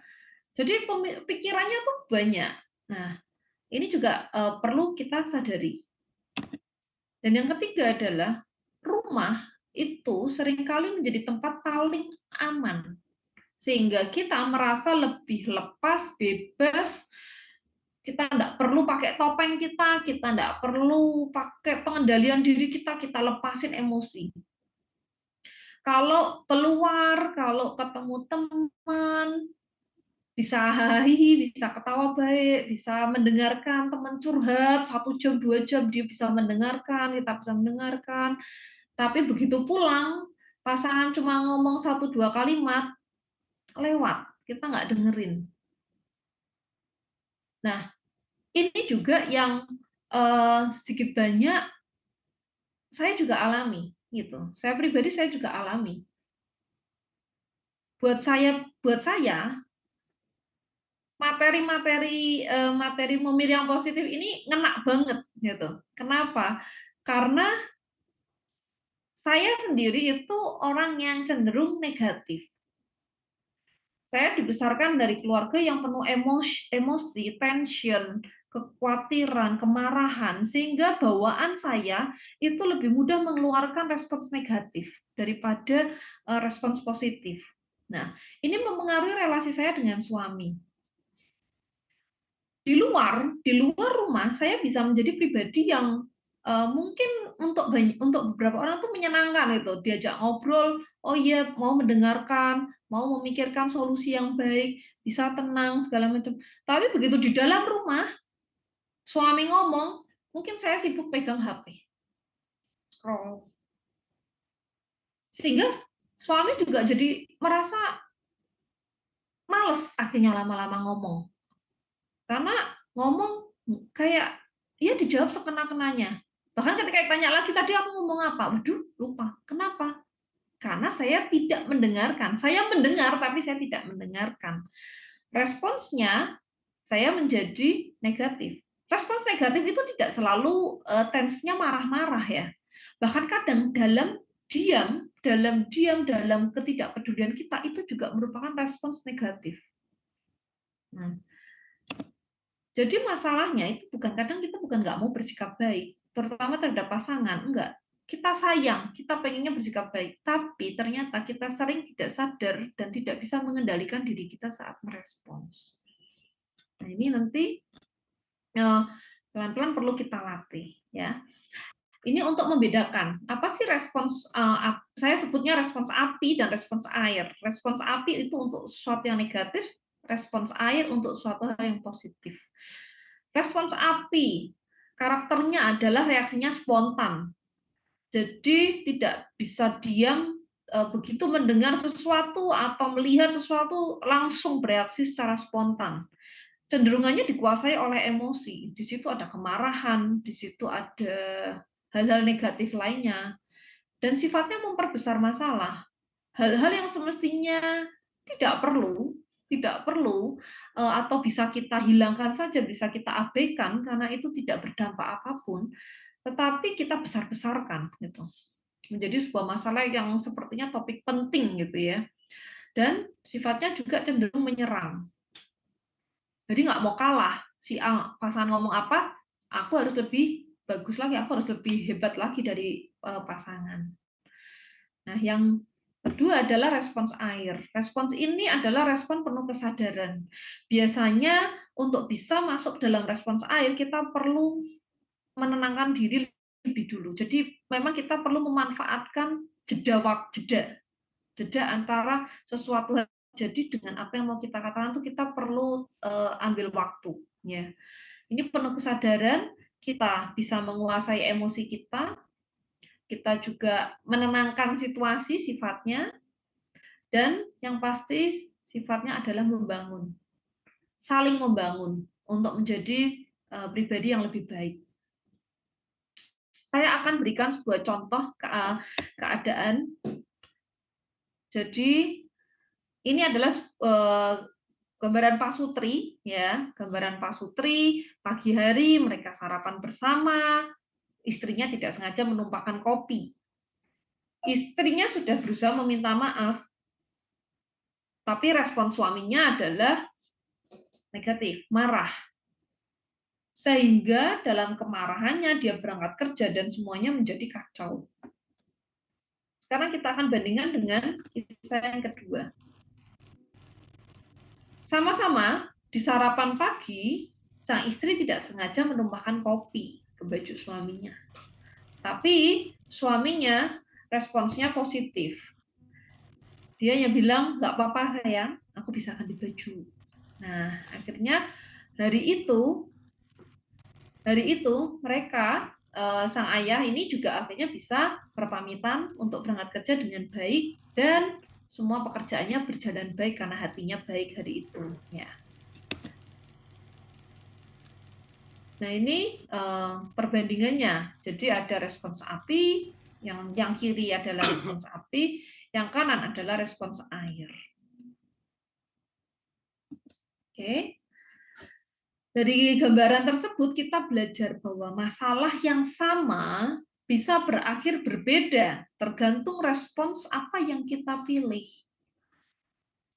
Jadi pikirannya tuh banyak. Nah, ini juga perlu kita sadari. Dan yang ketiga adalah rumah itu seringkali menjadi tempat paling aman. Sehingga kita merasa lebih lepas, bebas, kita tidak perlu pakai topeng kita tidak perlu pakai pengendalian diri kita lepasin emosi. Kalau keluar, kalau ketemu teman, bisa hahihi, bisa ketawa baik, bisa mendengarkan teman curhat 1 jam, 2 jam, dia bisa mendengarkan, kita bisa mendengarkan. Tapi begitu pulang, pasangan cuma ngomong 1-2 kalimat, lewat, kita nggak dengerin. Nah, ini juga yang sedikit banyak saya juga alami gitu. Saya pribadi saya juga alami. Buat saya materi memilih yang positif ini ngena banget gitu. Kenapa? Karena saya sendiri itu orang yang cenderung negatif. Saya dibesarkan dari keluarga yang penuh emosi, tension, kekhawatiran, kemarahan, sehingga bawaan saya itu lebih mudah mengeluarkan respons negatif daripada respons positif. Nah, ini mempengaruhi relasi saya dengan suami. Di luar rumah, saya bisa menjadi pribadi yang mungkin untuk beberapa orang tuh menyenangkan itu, diajak ngobrol, oh iya mau mendengarkan, mau memikirkan solusi yang baik, bisa tenang segala macam. Tapi begitu di dalam rumah, suami ngomong, mungkin saya sibuk pegang HP, scroll. Sehingga suami juga jadi merasa males akhirnya lama-lama ngomong. Karena ngomong kayak ya dijawab sekena-kenanya. Bahkan ketika ditanya lagi, tadi aku ngomong apa? Waduh, lupa. Kenapa? Karena saya tidak mendengarkan. Saya mendengar, tapi saya tidak mendengarkan. Responsnya, saya menjadi negatif. Respons negatif itu tidak selalu tense-nya marah-marah ya. Bahkan kadang dalam ketidakpedulian kita itu juga merupakan respons negatif. Nah, jadi masalahnya itu kadang kita bukan nggak mau bersikap baik, terutama terhadap pasangan, enggak. Kita sayang, kita pengennya bersikap baik, tapi ternyata kita sering tidak sadar dan tidak bisa mengendalikan diri kita saat merespons. Nah, ini nanti pelan-pelan perlu kita latih, ya. Ini untuk membedakan apa sih respons, saya sebutnya respons api dan respons air. Respons api itu untuk sesuatu yang negatif, respons air untuk sesuatu hal yang positif. Respons api karakternya adalah reaksinya spontan. Jadi tidak bisa diam, begitu mendengar sesuatu atau melihat sesuatu langsung bereaksi secara spontan. Cenderungannya dikuasai oleh emosi. Di situ ada kemarahan, di situ ada hal-hal negatif lainnya, dan sifatnya memperbesar masalah. Hal-hal yang semestinya tidak perlu atau bisa kita hilangkan saja, bisa kita abaikan karena itu tidak berdampak apapun, tetapi kita besar-besarkan gitu. Menjadi sebuah masalah yang sepertinya topik penting gitu ya. Dan sifatnya juga cenderung menyerang. Jadi nggak mau kalah. Si A pasangan ngomong apa, aku harus lebih bagus lagi, aku harus lebih hebat lagi dari pasangan. Nah, yang kedua adalah respons air. Respons ini adalah respon penuh kesadaran. Biasanya untuk bisa masuk dalam respons air, kita perlu menenangkan diri lebih dulu. Jadi memang kita perlu memanfaatkan jeda antara sesuatu jadi dengan apa yang mau kita katakan itu kita perlu ambil waktu. Ya. Ini penuh kesadaran, kita bisa menguasai emosi kita juga menenangkan situasi sifatnya, dan yang pasti sifatnya adalah membangun, saling membangun untuk menjadi pribadi yang lebih baik. Saya akan berikan sebuah contoh keadaan. Jadi ini adalah gambaran Pak Sutri, ya, gambaran Pak Sutri pagi hari mereka sarapan bersama, istrinya tidak sengaja menumpahkan kopi. Istrinya sudah berusaha meminta maaf, tapi respon suaminya adalah negatif, marah. Sehingga dalam kemarahannya dia berangkat kerja dan semuanya menjadi kacau. Sekarang kita akan bandingkan dengan kisah yang kedua. Sama-sama di sarapan pagi, sang istri tidak sengaja menumpahkan kopi ke baju suaminya. Tapi suaminya responsnya positif. Dia yang bilang, nggak apa-apa sayang, aku bisa ganti baju. Nah, akhirnya hari itu mereka, sang ayah ini juga akhirnya bisa berpamitan untuk berangkat kerja dengan baik dan semua pekerjaannya berjalan baik karena hatinya baik hari itu. Ya. Nah ini perbandingannya. Jadi ada respons api, yang kiri adalah respons api, yang kanan adalah respons air. Oke. Dari gambaran tersebut kita belajar bahwa masalah yang sama bisa berakhir berbeda tergantung respons apa yang kita pilih.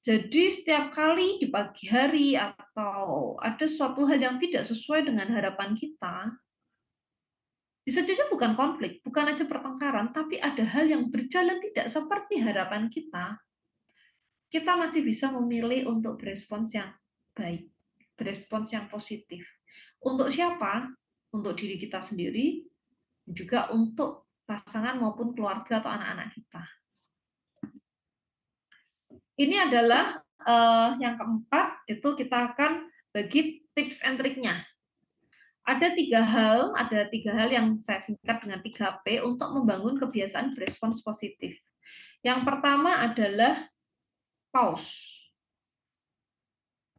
Jadi setiap kali di pagi hari atau ada suatu hal yang tidak sesuai dengan harapan kita, bisa saja bukan konflik, bukan aja pertengkaran, tapi ada hal yang berjalan tidak seperti harapan kita masih bisa memilih untuk berespons yang baik, berespons yang positif. Untuk siapa? Untuk diri kita sendiri, juga untuk pasangan maupun keluarga atau anak-anak kita. Ini adalah yang keempat, itu kita akan bagi tips and triknya. Ada tiga hal yang saya singkat dengan 3P untuk membangun kebiasaan berespons positif. Yang pertama adalah pause.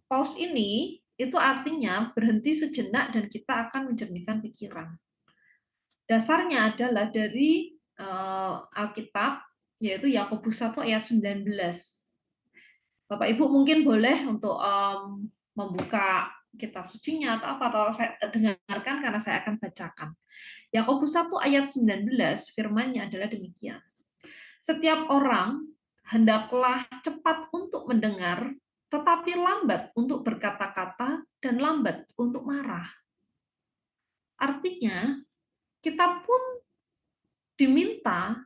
Pause ini itu artinya berhenti sejenak dan kita akan menjernihkan pikiran. Dasarnya adalah dari Alkitab, yaitu Yakobus 1 ayat 19. Bapak Ibu mungkin boleh untuk membuka kitab sucinya atau apa, atau saya dengarkan karena saya akan bacakan. Yakobus 1 ayat 19 firman-Nya adalah demikian. Setiap orang hendaklah cepat untuk mendengar, tetapi lambat untuk berkata-kata dan lambat untuk marah. Artinya, kita pun diminta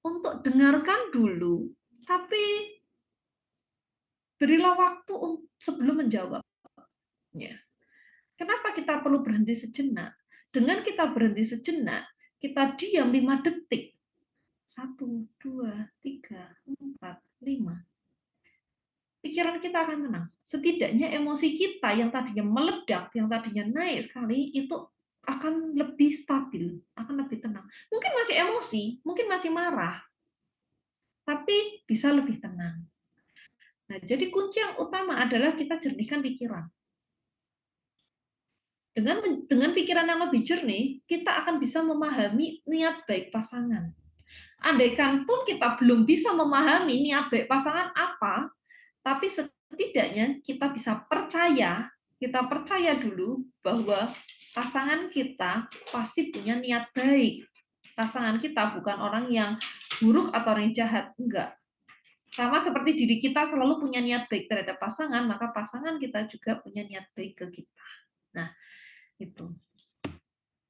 untuk dengarkan dulu, tapi berilah waktu sebelum menjawab. Ya. Kenapa kita perlu berhenti sejenak? Dengan kita berhenti sejenak, kita diam 5 detik. 1, 2, 3, 4, 5. Pikiran kita akan tenang. Setidaknya emosi kita yang tadinya meledak, yang tadinya naik sekali, itu akan lebih stabil, akan lebih tenang. Mungkin masih emosi, mungkin masih marah, tapi bisa lebih tenang. Nah, jadi kunci yang utama adalah kita jernihkan pikiran. Dengan pikiran yang lebih jernih, kita akan bisa memahami niat baik pasangan. Andaikan pun kita belum bisa memahami niat baik pasangan apa, tapi setidaknya kita bisa kita percaya dulu bahwa pasangan kita pasti punya niat baik. Pasangan kita bukan orang yang buruk atau orang yang jahat, enggak. Sama seperti diri kita selalu punya niat baik terhadap pasangan, maka pasangan kita juga punya niat baik ke kita. Nah, itu.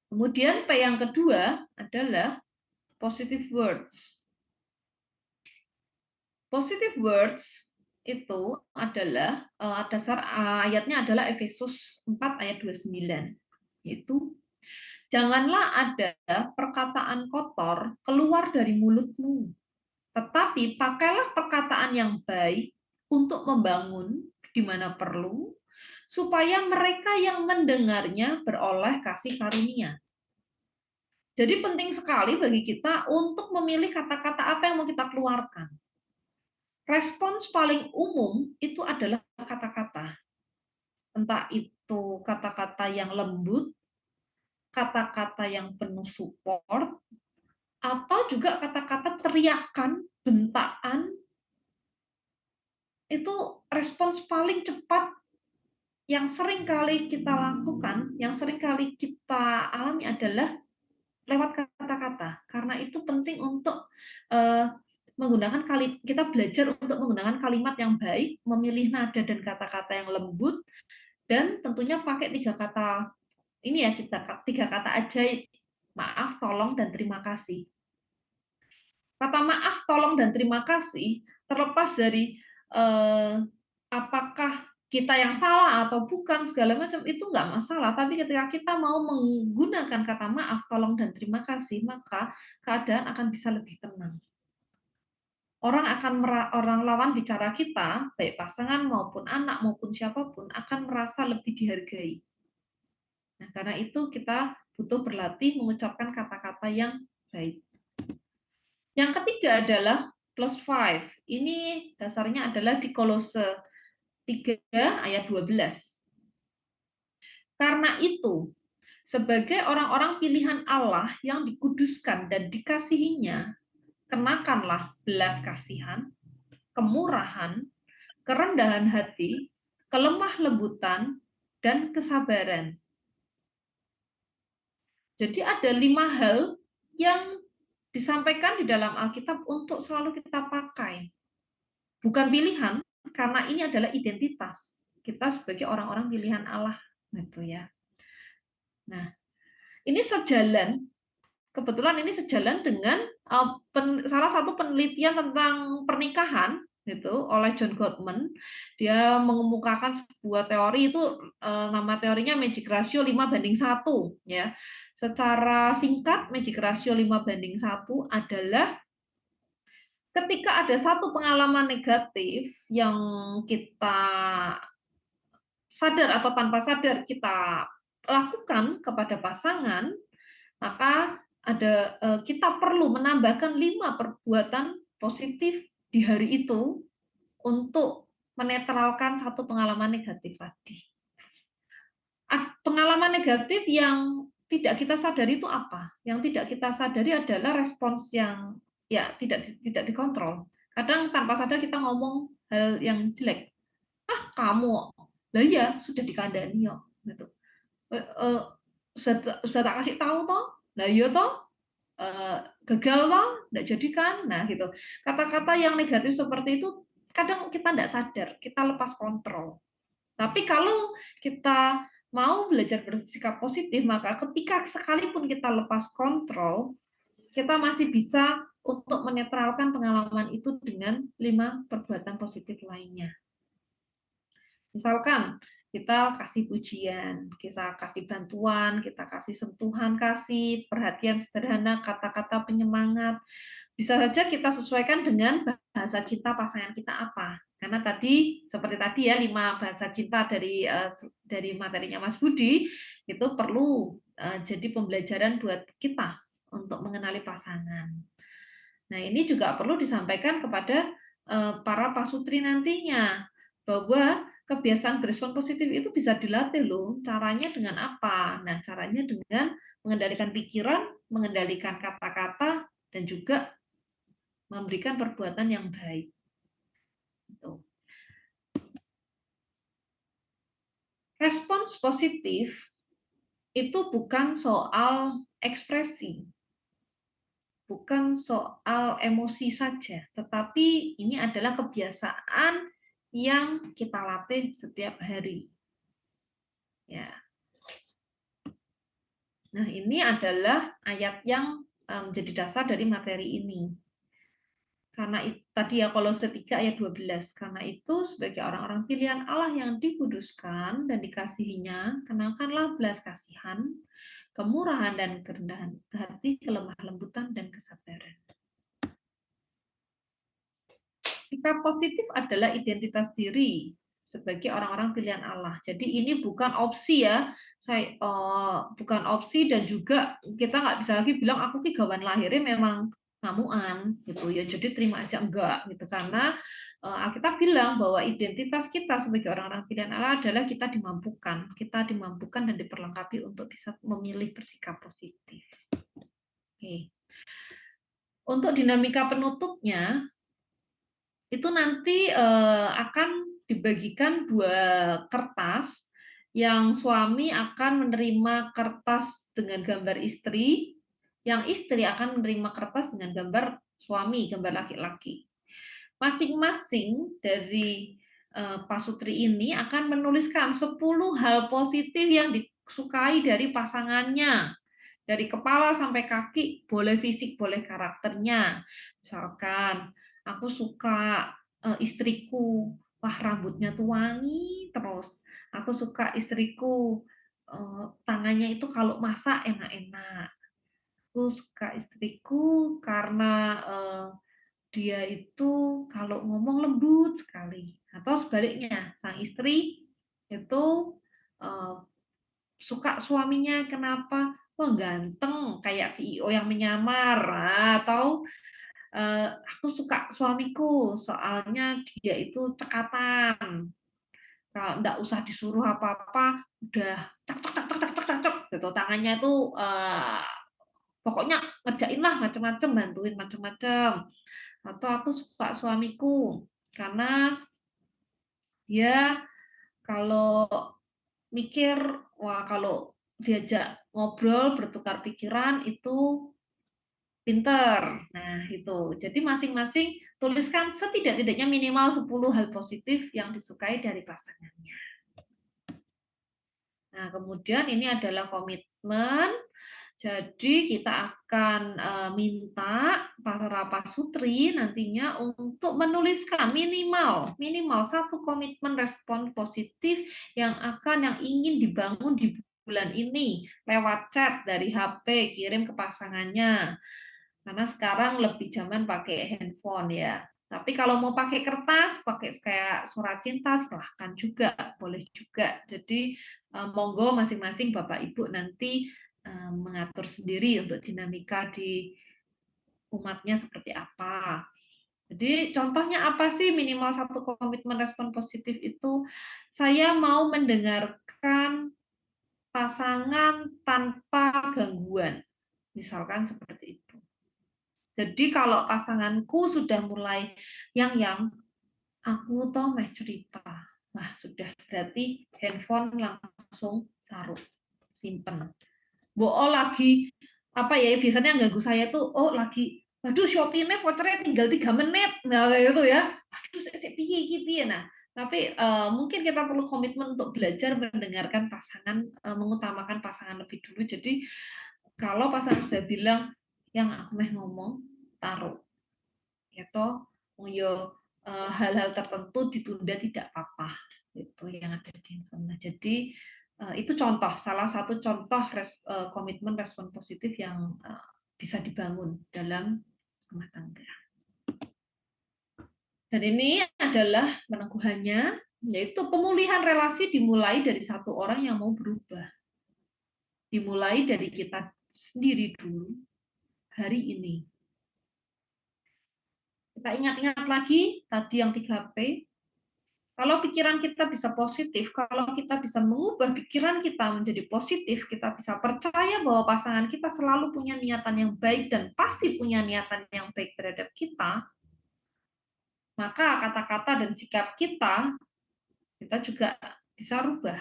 Kemudian P yang kedua adalah positive words. Positive words itu adalah dasar ayatnya adalah Efesus 4 ayat 29. Yaitu janganlah ada perkataan kotor keluar dari mulutmu, tetapi pakailah perkataan yang baik untuk membangun di mana perlu, supaya mereka yang mendengarnya beroleh kasih karunia. Jadi penting sekali bagi kita untuk memilih kata-kata apa yang mau kita keluarkan. Respons paling umum itu adalah kata-kata. Entah itu kata-kata yang lembut, kata-kata yang penuh support, atau juga kata-kata teriakan, bentaan. Itu respons paling cepat yang sering kali kita lakukan, yang sering kali kita alami adalah lewat kata-kata, karena itu penting untuk menggunakan kita belajar untuk menggunakan kalimat yang baik, memilih nada dan kata-kata yang lembut, dan tentunya pakai 3 kata ini ya, 3 kata ajaib: maaf, tolong, dan terima kasih. Kata maaf, tolong, dan terima kasih terlepas dari apakah kita yang salah atau bukan, segala macam itu nggak masalah, tapi ketika kita mau menggunakan kata maaf, tolong, dan terima kasih, maka keadaan akan bisa lebih tenang. Orang lawan bicara kita, baik pasangan maupun anak maupun siapapun, akan merasa lebih dihargai. Nah, karena itu kita butuh berlatih mengucapkan kata-kata yang baik. Yang ketiga adalah plus 5. Ini dasarnya adalah di Kolose 3 ayat 12. Karena itu, sebagai orang-orang pilihan Allah yang dikuduskan dan dikasihinya, kenakanlah belas kasihan, kemurahan, kerendahan hati, kelemah lembutan, dan kesabaran. Jadi ada 5 hal yang disampaikan di dalam Alkitab untuk selalu kita pakai. Bukan pilihan, karena ini adalah identitas kita sebagai orang-orang pilihan Allah, gitu ya. Nah, ini kebetulan ini sejalan dengan salah satu penelitian tentang pernikahan gitu oleh John Gottman. Dia mengemukakan sebuah teori, itu nama teorinya magic ratio 5:1 ya. Secara singkat, magic ratio 5:1 adalah ketika ada satu pengalaman negatif yang kita sadar atau tanpa sadar kita lakukan kepada pasangan, maka kita perlu menambahkan 5 perbuatan positif di hari itu untuk menetralkan satu pengalaman negatif tadi. Pengalaman negatif yang tidak kita sadari itu apa? Yang tidak kita sadari adalah respons yang ya tidak dikontrol. Kadang tanpa sadar kita ngomong hal yang jelek. Ah, kamu. Lah iya, sudah dikandani yo gitu. Sudah tak kasih tahu toh. Lah iya toh. Gagal toh, enggak jadi kan. Nah, gitu. Kata-kata yang negatif seperti itu kadang kita tidak sadar, kita lepas kontrol. Tapi kalau kita mau belajar bersikap positif, maka ketika sekalipun kita lepas kontrol, kita masih bisa untuk menetralkan pengalaman itu dengan 5 perbuatan positif lainnya. Misalkan kita kasih pujian, kita kasih bantuan, kita kasih sentuhan kasih, perhatian sederhana, kata-kata penyemangat. Bisa saja kita sesuaikan dengan bahasa cinta pasangan kita apa. Karena tadi seperti tadi ya 5 bahasa cinta dari materinya Mas Budi itu perlu jadi pembelajaran buat kita untuk mengenali pasangan. Nah, ini juga perlu disampaikan kepada para pasutri nantinya bahwa kebiasaan berespon positif itu bisa dilatih loh. Caranya dengan apa? Nah, caranya dengan mengendalikan pikiran, mengendalikan kata-kata, dan juga memberikan perbuatan yang baik. Respons positif itu bukan soal ekspresi, bukan soal emosi saja, tetapi ini adalah kebiasaan yang kita latih setiap hari. Ya. Nah, ini adalah ayat yang menjadi dasar dari materi ini. Karena tadi ya Kolose 3 ayat 12, karena itu sebagai orang-orang pilihan Allah yang dikuduskan dan dikasihinya, kenalkanlah belas kasihan, kemurahan dan kerendahan hati, kelemah lembutan dan kesabaran. Sikap positif adalah identitas diri sebagai orang-orang pilihan Allah. Jadi ini bukan opsi ya, bukan opsi, dan juga kita nggak bisa lagi bilang aku ki gawan lahirnya memang ngamuan gitu ya, jadi terima aja, enggak gitu. Karena Alkitab bilang bahwa identitas kita sebagai orang-orang pilihan Allah adalah kita dimampukan dan diperlengkapi untuk bisa memilih bersikap positif. Oke. Untuk dinamika penutupnya itu nanti akan dibagikan 2 kertas, yang suami akan menerima kertas dengan gambar istri, yang istri akan menerima kertas dengan gambar suami, gambar laki-laki. Masing-masing dari pasutri ini akan menuliskan 10 hal positif yang disukai dari pasangannya. Dari kepala sampai kaki, boleh fisik, boleh karakternya. Misalkan, aku suka istriku, wah rambutnya tuh wangi terus. Aku suka istriku, tangannya itu kalau masak enak-enak. Aku suka istriku karena dia itu kalau ngomong lembut sekali. Atau sebaliknya, sang istri itu suka suaminya kenapa? Wah ganteng, kayak CEO yang menyamar. Atau aku suka suamiku soalnya dia itu cekatan. Kalau enggak usah disuruh apa-apa, udah cek cek cek cek cek cek gitu. Tangannya itu pokoknya ngerjain lah macam-macam, bantuin macam-macam. Atau aku suka suamiku karena dia kalau mikir, wah kalau diajak ngobrol, bertukar pikiran itu pinter. Nah, itu. Jadi masing-masing tuliskan setidak-tidaknya minimal 10 hal positif yang disukai dari pasangannya. Nah, kemudian ini adalah komitmen. Jadi kita akan minta para pasutri nantinya untuk menuliskan minimal 1 komitmen respon positif yang ingin dibangun di bulan ini lewat chat dari HP, kirim ke pasangannya. Karena sekarang lebih zaman pakai handphone ya. Tapi kalau mau pakai kertas, pakai kayak surat cinta, silahkan juga, boleh juga. Jadi monggo masing-masing Bapak Ibu nanti mengatur sendiri untuk dinamika di umatnya seperti apa. Jadi contohnya apa sih minimal 1 komitmen respon positif itu? Saya mau mendengarkan pasangan tanpa gangguan. Misalkan seperti itu. Jadi kalau pasanganku sudah mulai yang aku toh meh cerita. Nah, sudah berarti handphone langsung taruh, simpen. Lagi apa ya, biasanya yang ganggu saya tuh, lagi waduh Shopee-nya vouchernya tinggal 3 menit. Nah, kayak gitu ya. Aduh, piye. Nah, tapi mungkin kita perlu komitmen untuk belajar mendengarkan pasangan, mengutamakan pasangan lebih dulu. Jadi kalau pasangan sudah bilang yang aku meh ngomong, taruh. Ya toh, yo hal-hal tertentu ditunda tidak apa-apa. Itu yang ada di handphone. Nah, jadi itu salah satu contoh komitmen respon positif yang bisa dibangun dalam rumah tangga. Dan ini adalah peneguhannya, yaitu pemulihan relasi dimulai dari satu orang yang mau berubah. Dimulai dari kita sendiri dulu, hari ini. Kita ingat-ingat lagi tadi yang 3P. Kalau pikiran kita bisa positif, kalau kita bisa mengubah pikiran kita menjadi positif, kita bisa percaya bahwa pasangan kita selalu punya niatan yang baik dan pasti punya niatan yang baik terhadap kita, maka kata-kata dan sikap kita juga bisa rubah.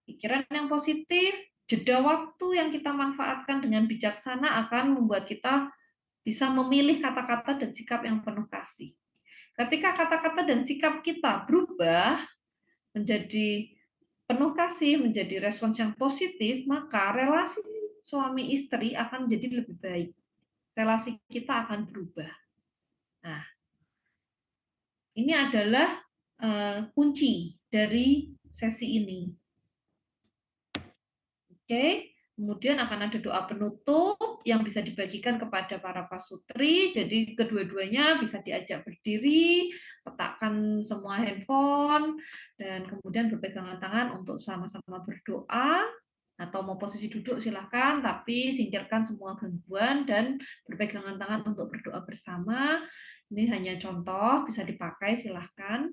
Pikiran yang positif, jeda waktu yang kita manfaatkan dengan bijaksana akan membuat kita bisa memilih kata-kata dan sikap yang penuh kasih. Ketika kata-kata dan sikap kita berubah menjadi penuh kasih, menjadi respons yang positif, maka relasi suami istri akan menjadi lebih baik. Relasi kita akan berubah. Nah, ini adalah kunci dari sesi ini. Oke. Kemudian akan ada doa penutup yang bisa dibagikan kepada para pasutri. Jadi kedua-duanya bisa diajak berdiri, letakkan semua handphone, dan kemudian berpegangan tangan untuk sama-sama berdoa. Atau mau posisi duduk silahkan, tapi singkirkan semua gangguan dan berpegangan tangan untuk berdoa bersama. Ini hanya contoh, bisa dipakai silahkan.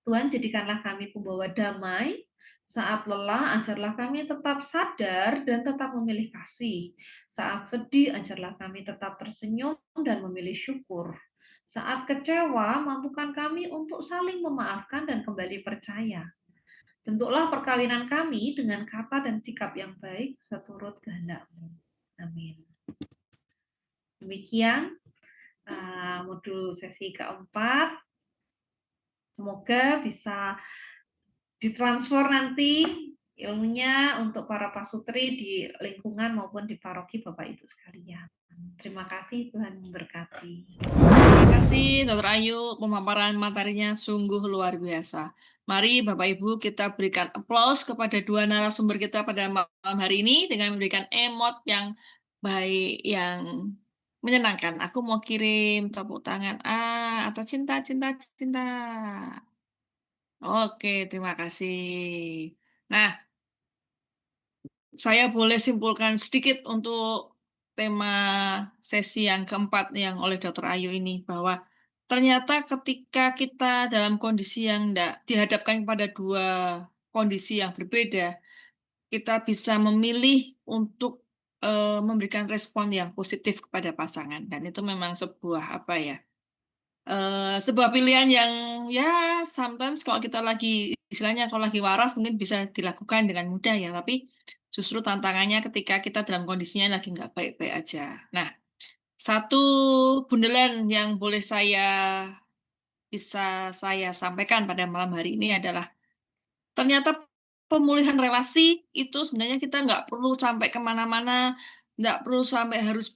Tuhan, jadikanlah kami pembawa damai. Saat lelah, ajarlah kami tetap sadar dan tetap memilih kasih. Saat sedih, ajarlah kami tetap tersenyum dan memilih syukur. Saat kecewa, mampukan kami untuk saling memaafkan dan kembali percaya. Bentuklah perkawinan kami dengan kata dan sikap yang baik seturut kehendak-Mu. Amin. Demikian modul sesi keempat. Semoga bisa ditransfer nanti ilmunya untuk para pasutri di lingkungan maupun di paroki Bapak Ibu sekalian. Terima kasih, Tuhan memberkati. Terima kasih Dr. Ayu, pemaparan materinya sungguh luar biasa. Mari Bapak Ibu kita berikan aplaus kepada dua narasumber kita pada malam hari ini dengan memberikan emot yang baik, yang menyenangkan. Aku mau kirim tepuk tangan atau cinta. Oke, terima kasih. Nah, saya boleh simpulkan sedikit untuk tema sesi yang keempat yang oleh Dr. Ayu ini, bahwa ternyata ketika kita dalam kondisi yang dihadapkan pada dua kondisi yang berbeda, kita bisa memilih untuk memberikan respon yang positif kepada pasangan. Dan itu memang sebuah sebuah pilihan yang ya sometimes kalau kita lagi istilahnya kalau lagi waras mungkin bisa dilakukan dengan mudah ya, tapi justru tantangannya ketika kita dalam kondisinya lagi nggak baik-baik aja. Nah, satu bundelan yang bisa saya sampaikan pada malam hari ini adalah ternyata pemulihan relasi itu sebenarnya kita nggak perlu sampai kemana-mana, nggak perlu sampai harus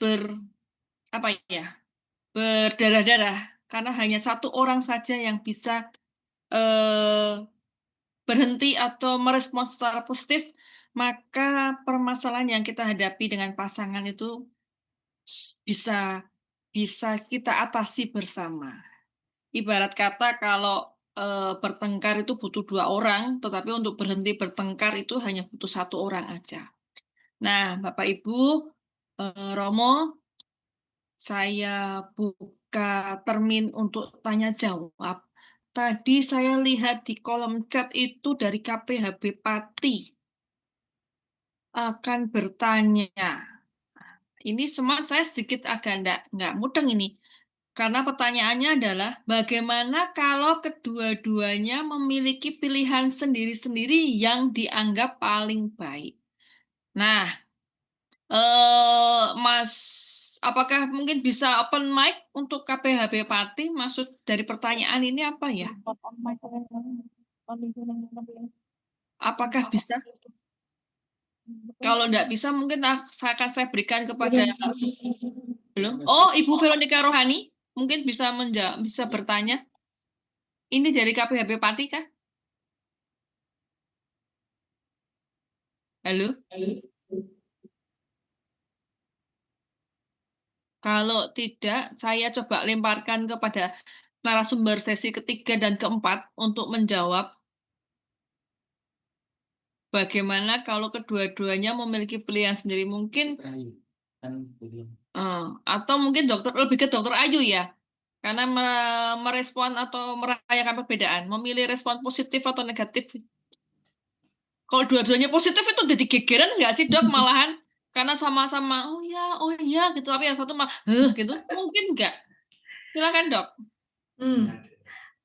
berdarah-darah, karena hanya satu orang saja yang bisa berhenti atau merespons secara positif, maka permasalahan yang kita hadapi dengan pasangan itu bisa bisa kita atasi bersama. Ibarat kata kalau bertengkar itu butuh 2 orang, tetapi untuk berhenti bertengkar itu hanya butuh 1 orang aja. Nah, Bapak Ibu, Romo, saya buka termin untuk tanya jawab. Tadi saya lihat di kolom chat itu dari KPHB Pati akan bertanya. Ini semua saya sedikit agak nggak mudeng ini. Karena pertanyaannya adalah bagaimana kalau kedua-duanya memiliki pilihan sendiri-sendiri yang dianggap paling baik. Nah, Mas, apakah mungkin bisa open mic untuk KPHB Pati? Maksud dari pertanyaan ini apa ya? Apakah bisa? Kalau nggak bisa, mungkin akan saya berikan kepada belum. Oh, Ibu Veronica Rohani, mungkin bisa bisa bertanya. Ini dari KPHB Pati kah? Halo? Kalau tidak, saya coba lemparkan kepada narasumber sesi ketiga dan keempat untuk menjawab bagaimana kalau kedua-duanya memiliki pilihan sendiri. Mungkin atau mungkin lebih ke Dokter Ayu ya, karena merespon atau merayakan perbedaan, memilih respon positif atau negatif. Kalau dua-duanya positif itu udah digegeran nggak sih Dok malahan? Karena sama-sama oh ya gitu, tapi yang satu mah gitu, mungkin nggak? Silakan Dok.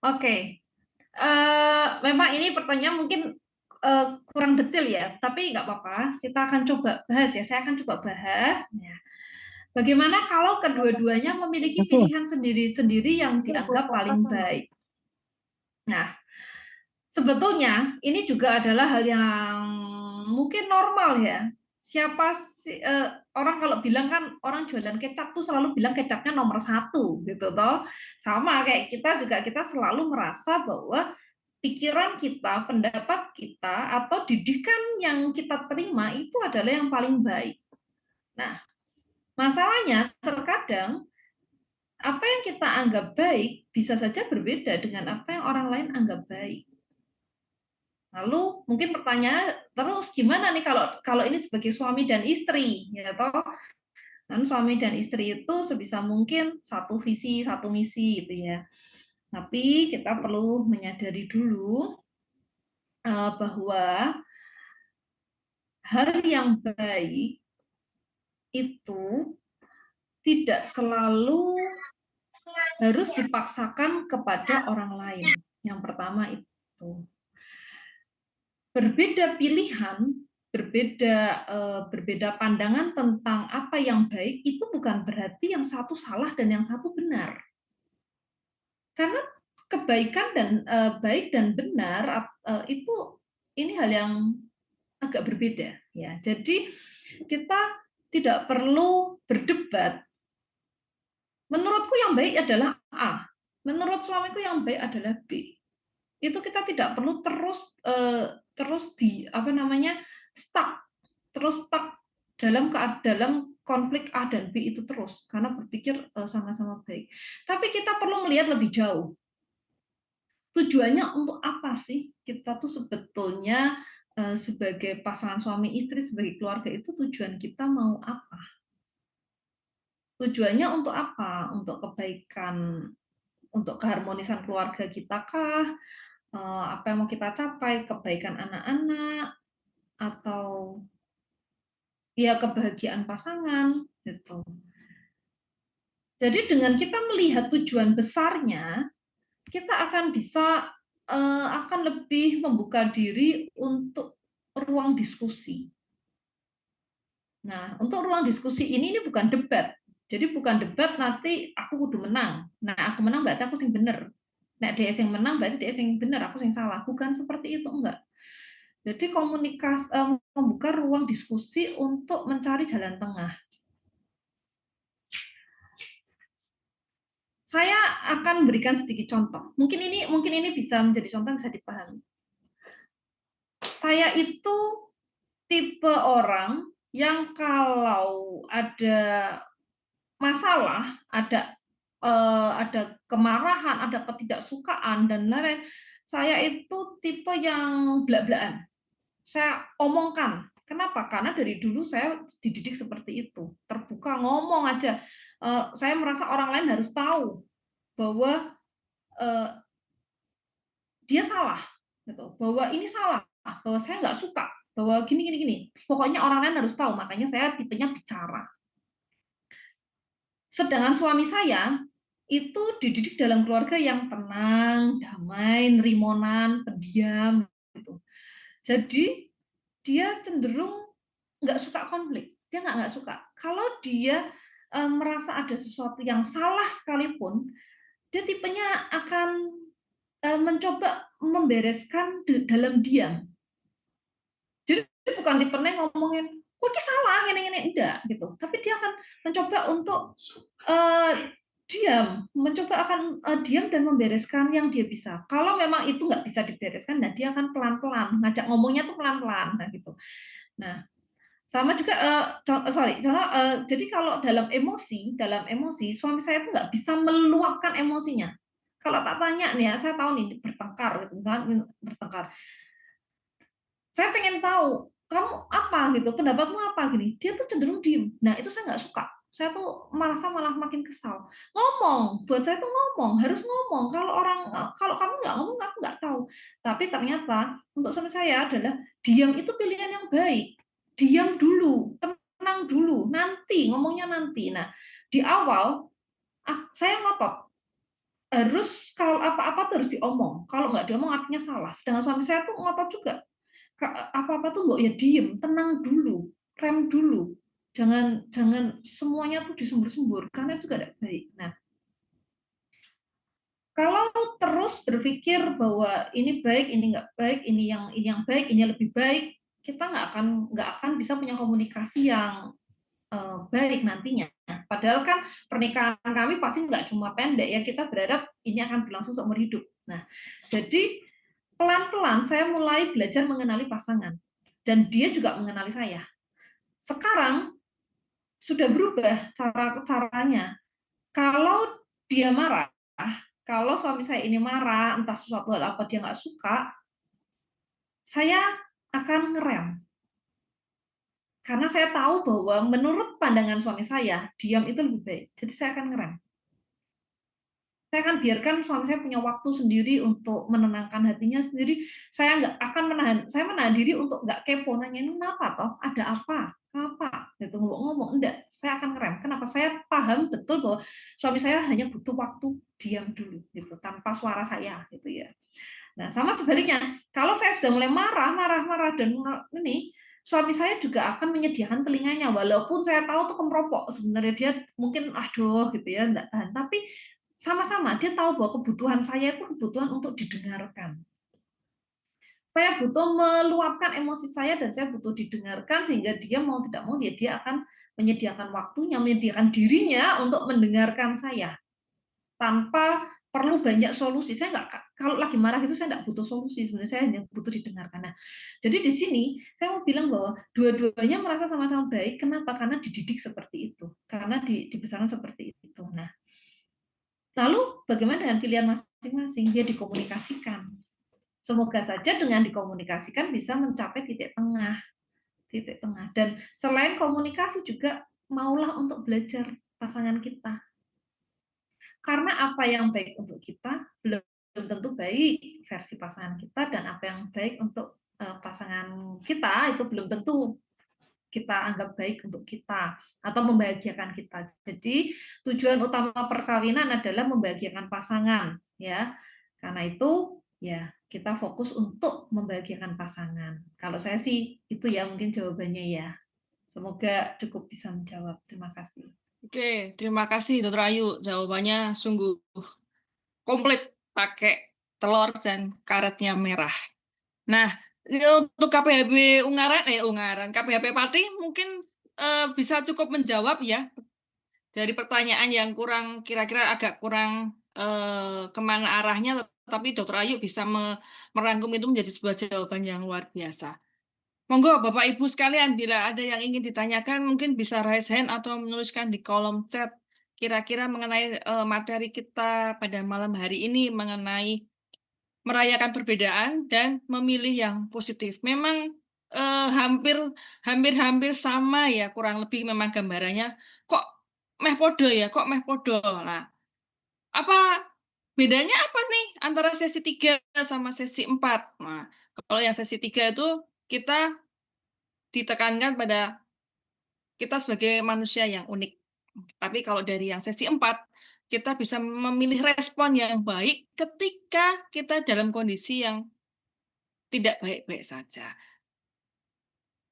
Oke. Memang ini pertanyaan mungkin kurang detail ya, tapi nggak apa-apa. Kita akan coba bahas ya. Saya akan coba bahas. Ya. Bagaimana kalau kedua-duanya memiliki pilihan sendiri-sendiri yang dianggap paling baik? Nah, sebetulnya ini juga adalah hal yang mungkin normal ya. Siapa sih orang kalau bilang kan orang jualan kecap tuh selalu bilang kecapnya nomor 1 gitu toh. Sama kayak kita selalu merasa bahwa pikiran kita, pendapat kita atau didikan yang kita terima itu adalah yang paling baik. Nah, masalahnya terkadang apa yang kita anggap baik bisa saja berbeda dengan apa yang orang lain anggap baik. Lalu mungkin pertanyaan terus gimana nih kalau ini sebagai suami dan istri, ya toh? Kan suami dan istri itu sebisa mungkin satu visi, satu misi gitu ya. Tapi kita perlu menyadari dulu bahwa hal yang baik itu tidak selalu harus dipaksakan kepada orang lain. Yang pertama itu. Berbeda pilihan, berbeda pandangan tentang apa yang baik itu bukan berarti yang satu salah dan yang satu benar. Karena kebaikan dan baik dan benar itu ini hal yang agak berbeda ya. Jadi kita tidak perlu berdebat. Menurutku yang baik adalah A. Menurut suamiku yang baik adalah B. Itu kita tidak perlu terus stuck dalam konflik A dan B itu terus karena berpikir sama-sama baik. Tapi kita perlu melihat lebih jauh. Tujuannya untuk apa sih kita tuh sebetulnya sebagai pasangan suami istri, sebagai keluarga itu tujuan kita mau apa? Tujuannya untuk apa? Untuk kebaikan, untuk keharmonisan keluarga kita kah? Apa yang mau kita capai, kebaikan anak-anak, atau ya kebahagiaan pasangan gitu. Jadi dengan kita melihat tujuan besarnya, kita akan bisa akan lebih membuka diri untuk ruang diskusi. Nah, untuk ruang diskusi ini bukan debat. Jadi bukan debat nanti aku kudu menang. Nah, aku menang berarti aku sing bener. Nah, dia yang menang berarti dia yang bener, aku yang salah. Bukan seperti itu, enggak. Jadi komunikasi membuka ruang diskusi untuk mencari jalan tengah. Saya akan berikan sedikit contoh. Mungkin ini bisa menjadi contoh yang bisa dipahami. Saya itu tipe orang yang kalau ada masalah, ada kemarahan, ada ketidaksukaan dan lain-lain, saya itu tipe yang blak-blakan. Saya omongkan. Kenapa? Karena dari dulu saya dididik seperti itu. Terbuka, ngomong aja. Saya merasa orang lain harus tahu bahwa dia salah, gitu. Bahwa ini salah, bahwa saya nggak suka, bahwa gini. Pokoknya orang lain harus tahu, makanya saya tipenya bicara. Sedangkan suami saya itu dididik dalam keluarga yang tenang, damai, nerimonan, pendiam, gitu. Jadi dia cenderung nggak suka konflik, dia nggak suka. Kalau dia merasa ada sesuatu yang salah sekalipun, dia tipenya akan mencoba membereskan dalam diam. Jadi bukan tipenya ngomongin, kok ini salah, ini enggak gitu. Tapi dia akan mencoba untuk diam, diam dan membereskan yang dia bisa. Kalau memang itu nggak bisa dibereskan, nah dia akan pelan-pelan, ngajak ngomongnya tuh pelan-pelan, nah gitu. Nah, sama juga, jadi kalau dalam emosi, suami saya itu nggak bisa meluapkan emosinya. Kalau tak tanya nih ya, saya tahu nih bertengkar, gitu, misalnya bertengkar. Saya pengen tahu, kamu apa gitu, pendapatmu apa gini. Dia tuh cenderung diem. Nah itu saya nggak suka. Saya tuh merasa malah makin kesal. Ngomong, buat saya tuh ngomong, harus ngomong. Kalau kamu nggak ngomong, aku nggak tahu. Tapi ternyata untuk suami saya adalah diam itu pilihan yang baik. Diam dulu, tenang dulu, nanti ngomongnya nanti. Nah di awal saya ngotot harus kalau apa-apa tuh harus diomong. Kalau nggak diomong artinya salah. Sedangkan suami saya tuh ngotot juga. Apa-apa tuh nggak ya diem, tenang dulu, rem dulu. Jangan semuanya tuh disembur-sembur karena itu tidak baik. Nah, kalau terus berpikir bahwa ini baik, ini nggak baik, ini yang baik, ini lebih baik, kita nggak akan bisa punya komunikasi yang baik nantinya. Padahal kan pernikahan kami pasti nggak cuma pendek ya, kita berharap ini akan berlangsung seumur hidup. Nah, jadi pelan-pelan saya mulai belajar mengenali pasangan dan dia juga mengenali saya. Sekarang sudah berubah caranya. Kalau dia marah, kalau suami saya ini marah, entah sesuatu hal apa dia nggak suka, saya akan ngerem. Karena saya tahu bahwa menurut pandangan suami saya, diam itu lebih baik. Jadi saya akan ngerem. Saya akan biarkan suami saya punya waktu sendiri untuk menenangkan hatinya sendiri. Saya menahan diri untuk nggak kepo, nanya ini kenapa toh, ada apa, gitu ngomong enggak. Saya akan ngerem. Kenapa? Saya paham betul bahwa suami saya hanya butuh waktu diam dulu, gitu, tanpa suara saya, gitu ya. Nah, sama sebaliknya, kalau saya sudah mulai marah dan ini, suami saya juga akan menyediakan telinganya, walaupun saya tahu tuh kemeropok sebenarnya dia mungkin aduh gitu ya, enggak tahan, tapi sama-sama dia tahu bahwa kebutuhan saya itu kebutuhan untuk didengarkan. Saya butuh meluapkan emosi saya dan saya butuh didengarkan sehingga dia mau tidak mau dia akan menyediakan waktunya, menyediakan dirinya untuk mendengarkan saya tanpa perlu banyak solusi. Saya kalau lagi marah itu saya nggak butuh solusi, sebenarnya saya hanya butuh didengarkan. Nah, jadi di sini saya mau bilang bahwa dua-duanya merasa sama-sama baik. Kenapa? Karena dididik seperti itu, karena dibesarkan seperti itu. Nah, lalu bagaimana dengan pilihan masing-masing? Dia dikomunikasikan. Semoga saja dengan dikomunikasikan bisa mencapai titik tengah. Dan selain komunikasi juga maulah untuk belajar pasangan kita. Karena apa yang baik untuk kita belum tentu baik versi pasangan kita, dan apa yang baik untuk pasangan kita itu belum tentu kita anggap baik untuk kita atau membahagiakan kita. Jadi tujuan utama perkawinan adalah membahagiakan pasangan, ya. Karena itu ya kita fokus untuk membahagiakan pasangan. Kalau saya sih itu ya mungkin jawabannya ya. Semoga cukup bisa menjawab. Terima kasih. Oke, terima kasih Dr. Ayu. Jawabannya sungguh komplit, pakai telur dan karetnya merah. Nah, untuk KPHB KPHB Pati mungkin bisa cukup menjawab ya dari pertanyaan yang kira-kira agak kurang kemana arahnya, tapi Dr. Ayu bisa merangkum itu menjadi sebuah jawaban yang luar biasa. Monggo Bapak Ibu sekalian, bila ada yang ingin ditanyakan mungkin bisa raise hand atau menuliskan di kolom chat kira-kira mengenai materi kita pada malam hari ini mengenai merayakan perbedaan dan memilih yang positif. Memang hampir sama ya, kurang lebih memang gambarannya kok meh podo ya, kok meh podo. Nah, apa bedanya apa nih antara sesi 3 sama sesi 4? Nah, kalau yang sesi 3 itu kita ditekankan pada kita sebagai manusia yang unik. Tapi kalau dari yang sesi 4, kita bisa memilih respon yang baik ketika kita dalam kondisi yang tidak baik-baik saja.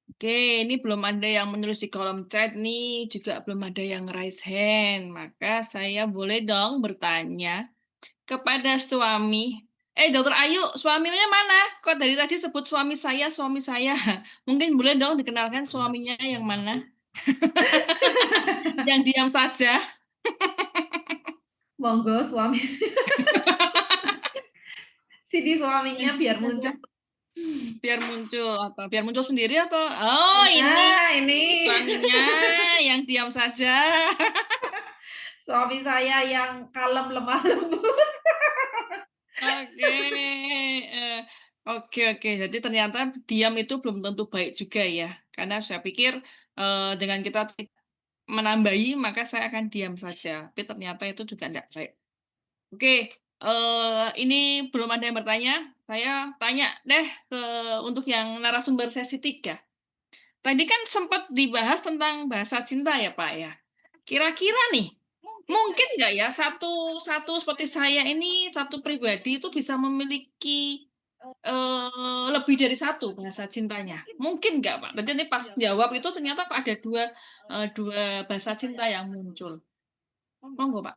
Oke, ini belum ada yang menulis di kolom chat nih, juga belum ada yang raise hand. Maka saya boleh dong bertanya kepada suami. Dokter Ayu, suaminya mana? Kok dari tadi sebut suami saya, suami saya. Mungkin boleh dong dikenalkan suaminya yang mana? Yang diam saja. Monggo suami. Sini suaminya biar muncul. Biar muncul sendiri atau oh ini ini suaminya yang diam saja. suami saya yang kalem lemah lembut. Oke, oke. Jadi ternyata diam itu belum tentu baik juga ya. Karena saya pikir dengan kita menambahi maka saya akan diam saja. Tapi ternyata itu juga tidak baik. Oke, ini belum ada yang bertanya. Saya tanya deh untuk yang narasumber sesi 3. Tadi kan sempat dibahas tentang bahasa cinta ya, Pak, ya. Kira-kira nih, mungkin nggak ya satu seperti saya ini, satu pribadi itu bisa memiliki, lebih dari satu bahasa cintanya? Mungkin nggak, Pak? Nanti pas jawab itu ternyata kok ada 2 bahasa cinta yang muncul. Monggo, Pak.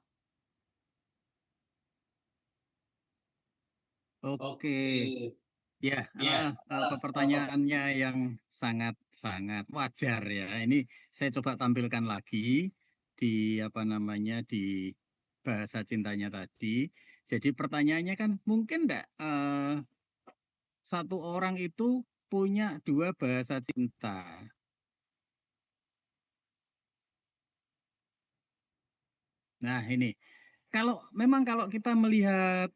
Oke. Ya, pertanyaannya yang sangat-sangat wajar ya. Ini saya coba tampilkan lagi di di bahasa cintanya tadi. Jadi pertanyaannya kan mungkin enggak satu orang itu punya 2 bahasa cinta. Nah, ini. Memang kalau kita melihat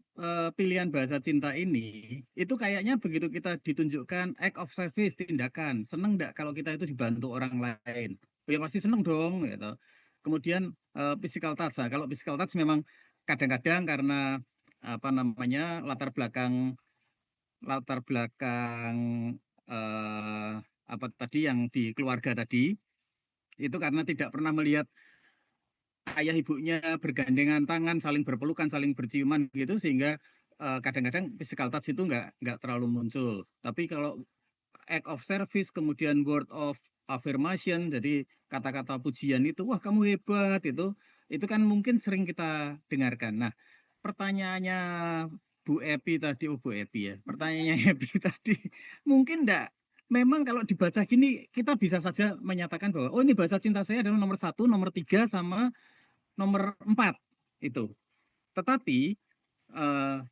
pilihan bahasa cinta ini, itu kayaknya begitu kita ditunjukkan act of service, tindakan. Seneng enggak kalau kita itu dibantu orang lain? Ya pasti seneng dong, gitu. Kemudian physical touch. Nah, kalau physical touch memang kadang-kadang karena latar belakang yang di keluarga tadi, itu karena tidak pernah melihat ayah ibunya bergandengan tangan, saling berpelukan, saling berciuman gitu, sehingga kadang-kadang physical touch itu nggak terlalu muncul. Tapi kalau act of service, kemudian word of affirmation, jadi kata-kata pujian itu, wah kamu hebat, itu kan mungkin sering kita dengarkan. Nah, pertanyaannya Bu Epi tadi, Bu Epi ya, pertanyaannya Epi tadi, mungkin enggak, memang kalau dibaca gini, kita bisa saja menyatakan bahwa, oh ini bahasa cinta saya adalah nomor 1, nomor 3, sama nomor 4 itu. Tetapi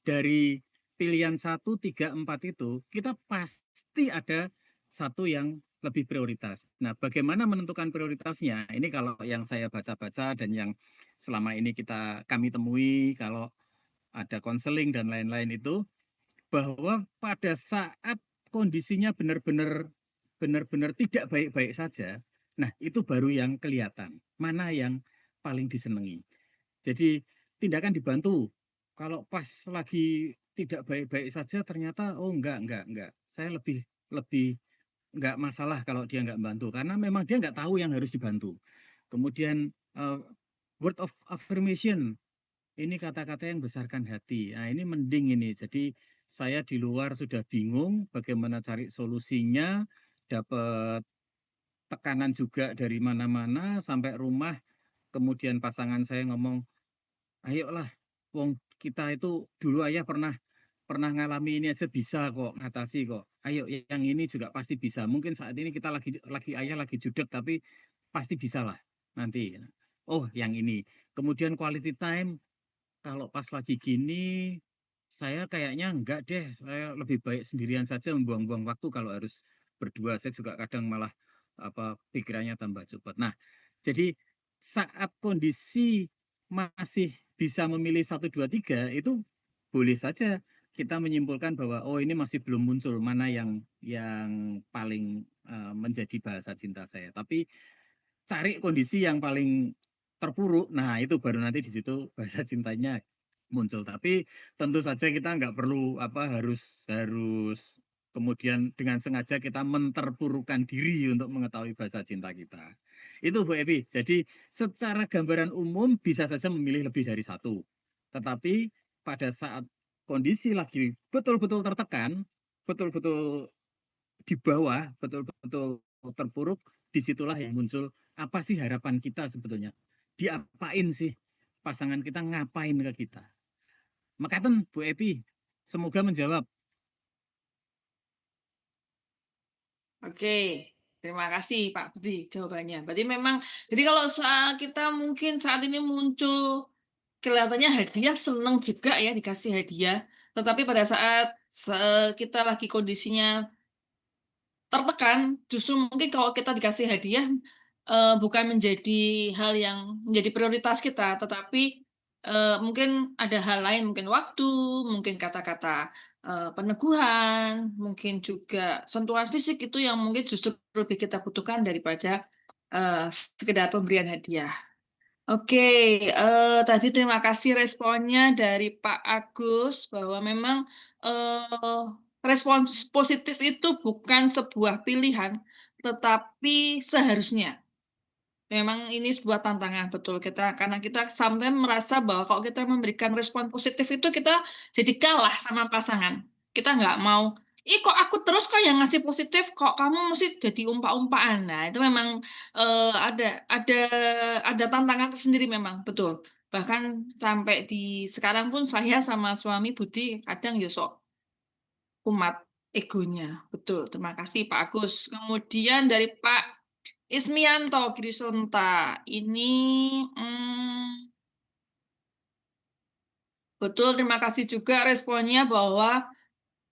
dari pilihan 1, 3, 4 itu, kita pasti ada satu yang lebih prioritas. Nah, bagaimana menentukan prioritasnya? Ini kalau yang saya baca-baca dan yang selama ini kami temui, kalau ada konseling dan lain-lain itu, bahwa pada saat kondisinya benar-benar tidak baik-baik saja, nah itu baru yang kelihatan, mana yang paling disenangi. Jadi tindakan dibantu. Kalau pas lagi tidak baik-baik saja ternyata oh enggak. Saya lebih enggak masalah kalau dia enggak bantu karena memang dia enggak tahu yang harus dibantu. Kemudian word of affirmation. Ini kata-kata yang besarkan hati. Nah, ini mending ini. Jadi saya di luar sudah bingung bagaimana cari solusinya, dapat tekanan juga dari mana-mana sampai rumah. Kemudian pasangan saya ngomong, ayolah, wong kita itu dulu ayah pernah ngalami ini aja bisa kok ngatasi kok. Ayo yang ini juga pasti bisa. Mungkin saat ini kita ayah lagi judek tapi pasti bisa lah nanti. Oh, yang ini. Kemudian quality time kalau pas lagi gini saya kayaknya enggak deh. Saya lebih baik sendirian saja membuang-buang waktu kalau harus berdua. Saya juga kadang malah pikirannya tambah cepat. Nah, jadi saat kondisi masih bisa memilih 1, 2, 3 itu boleh saja kita menyimpulkan bahwa oh ini masih belum muncul mana yang paling menjadi bahasa cinta saya. Tapi cari kondisi yang paling terpuruk. Nah, itu baru nanti di situ bahasa cintanya muncul. Tapi tentu saja kita nggak perlu harus kemudian dengan sengaja kita menterpurukan diri untuk mengetahui bahasa cinta kita. Itu Bu Evi. Jadi secara gambaran umum bisa saja memilih lebih dari satu. Tetapi pada saat kondisi lagi betul-betul tertekan, betul-betul di bawah, betul-betul terpuruk, disitulah yang muncul apa sih harapan kita sebetulnya. Diapain sih pasangan kita, ngapain ke kita. Makaten Bu Epi, semoga menjawab. Oke, terima kasih Pak Budi jawabannya. Berarti memang, jadi kalau kita mungkin saat ini muncul kelihatannya hadiah, seneng juga ya dikasih hadiah. Tetapi pada saat kita lagi kondisinya tertekan, justru mungkin kalau kita dikasih hadiah bukan menjadi hal yang menjadi prioritas kita, tetapi mungkin ada hal lain, mungkin waktu, mungkin kata-kata peneguhan, mungkin juga sentuhan fisik itu yang mungkin justru lebih kita butuhkan daripada sekedar pemberian hadiah. Oke, tadi terima kasih responnya dari Pak Agus bahwa memang respons positif itu bukan sebuah pilihan, tetapi seharusnya. Memang ini sebuah tantangan, betul kita karena kita sometimes merasa bahwa kalau kita memberikan respon positif itu kita jadi kalah sama pasangan. Kita nggak mau, "Ih kok aku terus kok yang ngasih positif, kok kamu mesti jadi umpa-umpaan." Nah, itu memang ada tantangan tersendiri memang, betul. Bahkan sampai di sekarang pun saya sama suami Budi kadang ya sok kumat egonya. Betul, terima kasih Pak Agus. Kemudian dari Pak Ismianto Grisonta, ini betul terima kasih juga responnya bahwa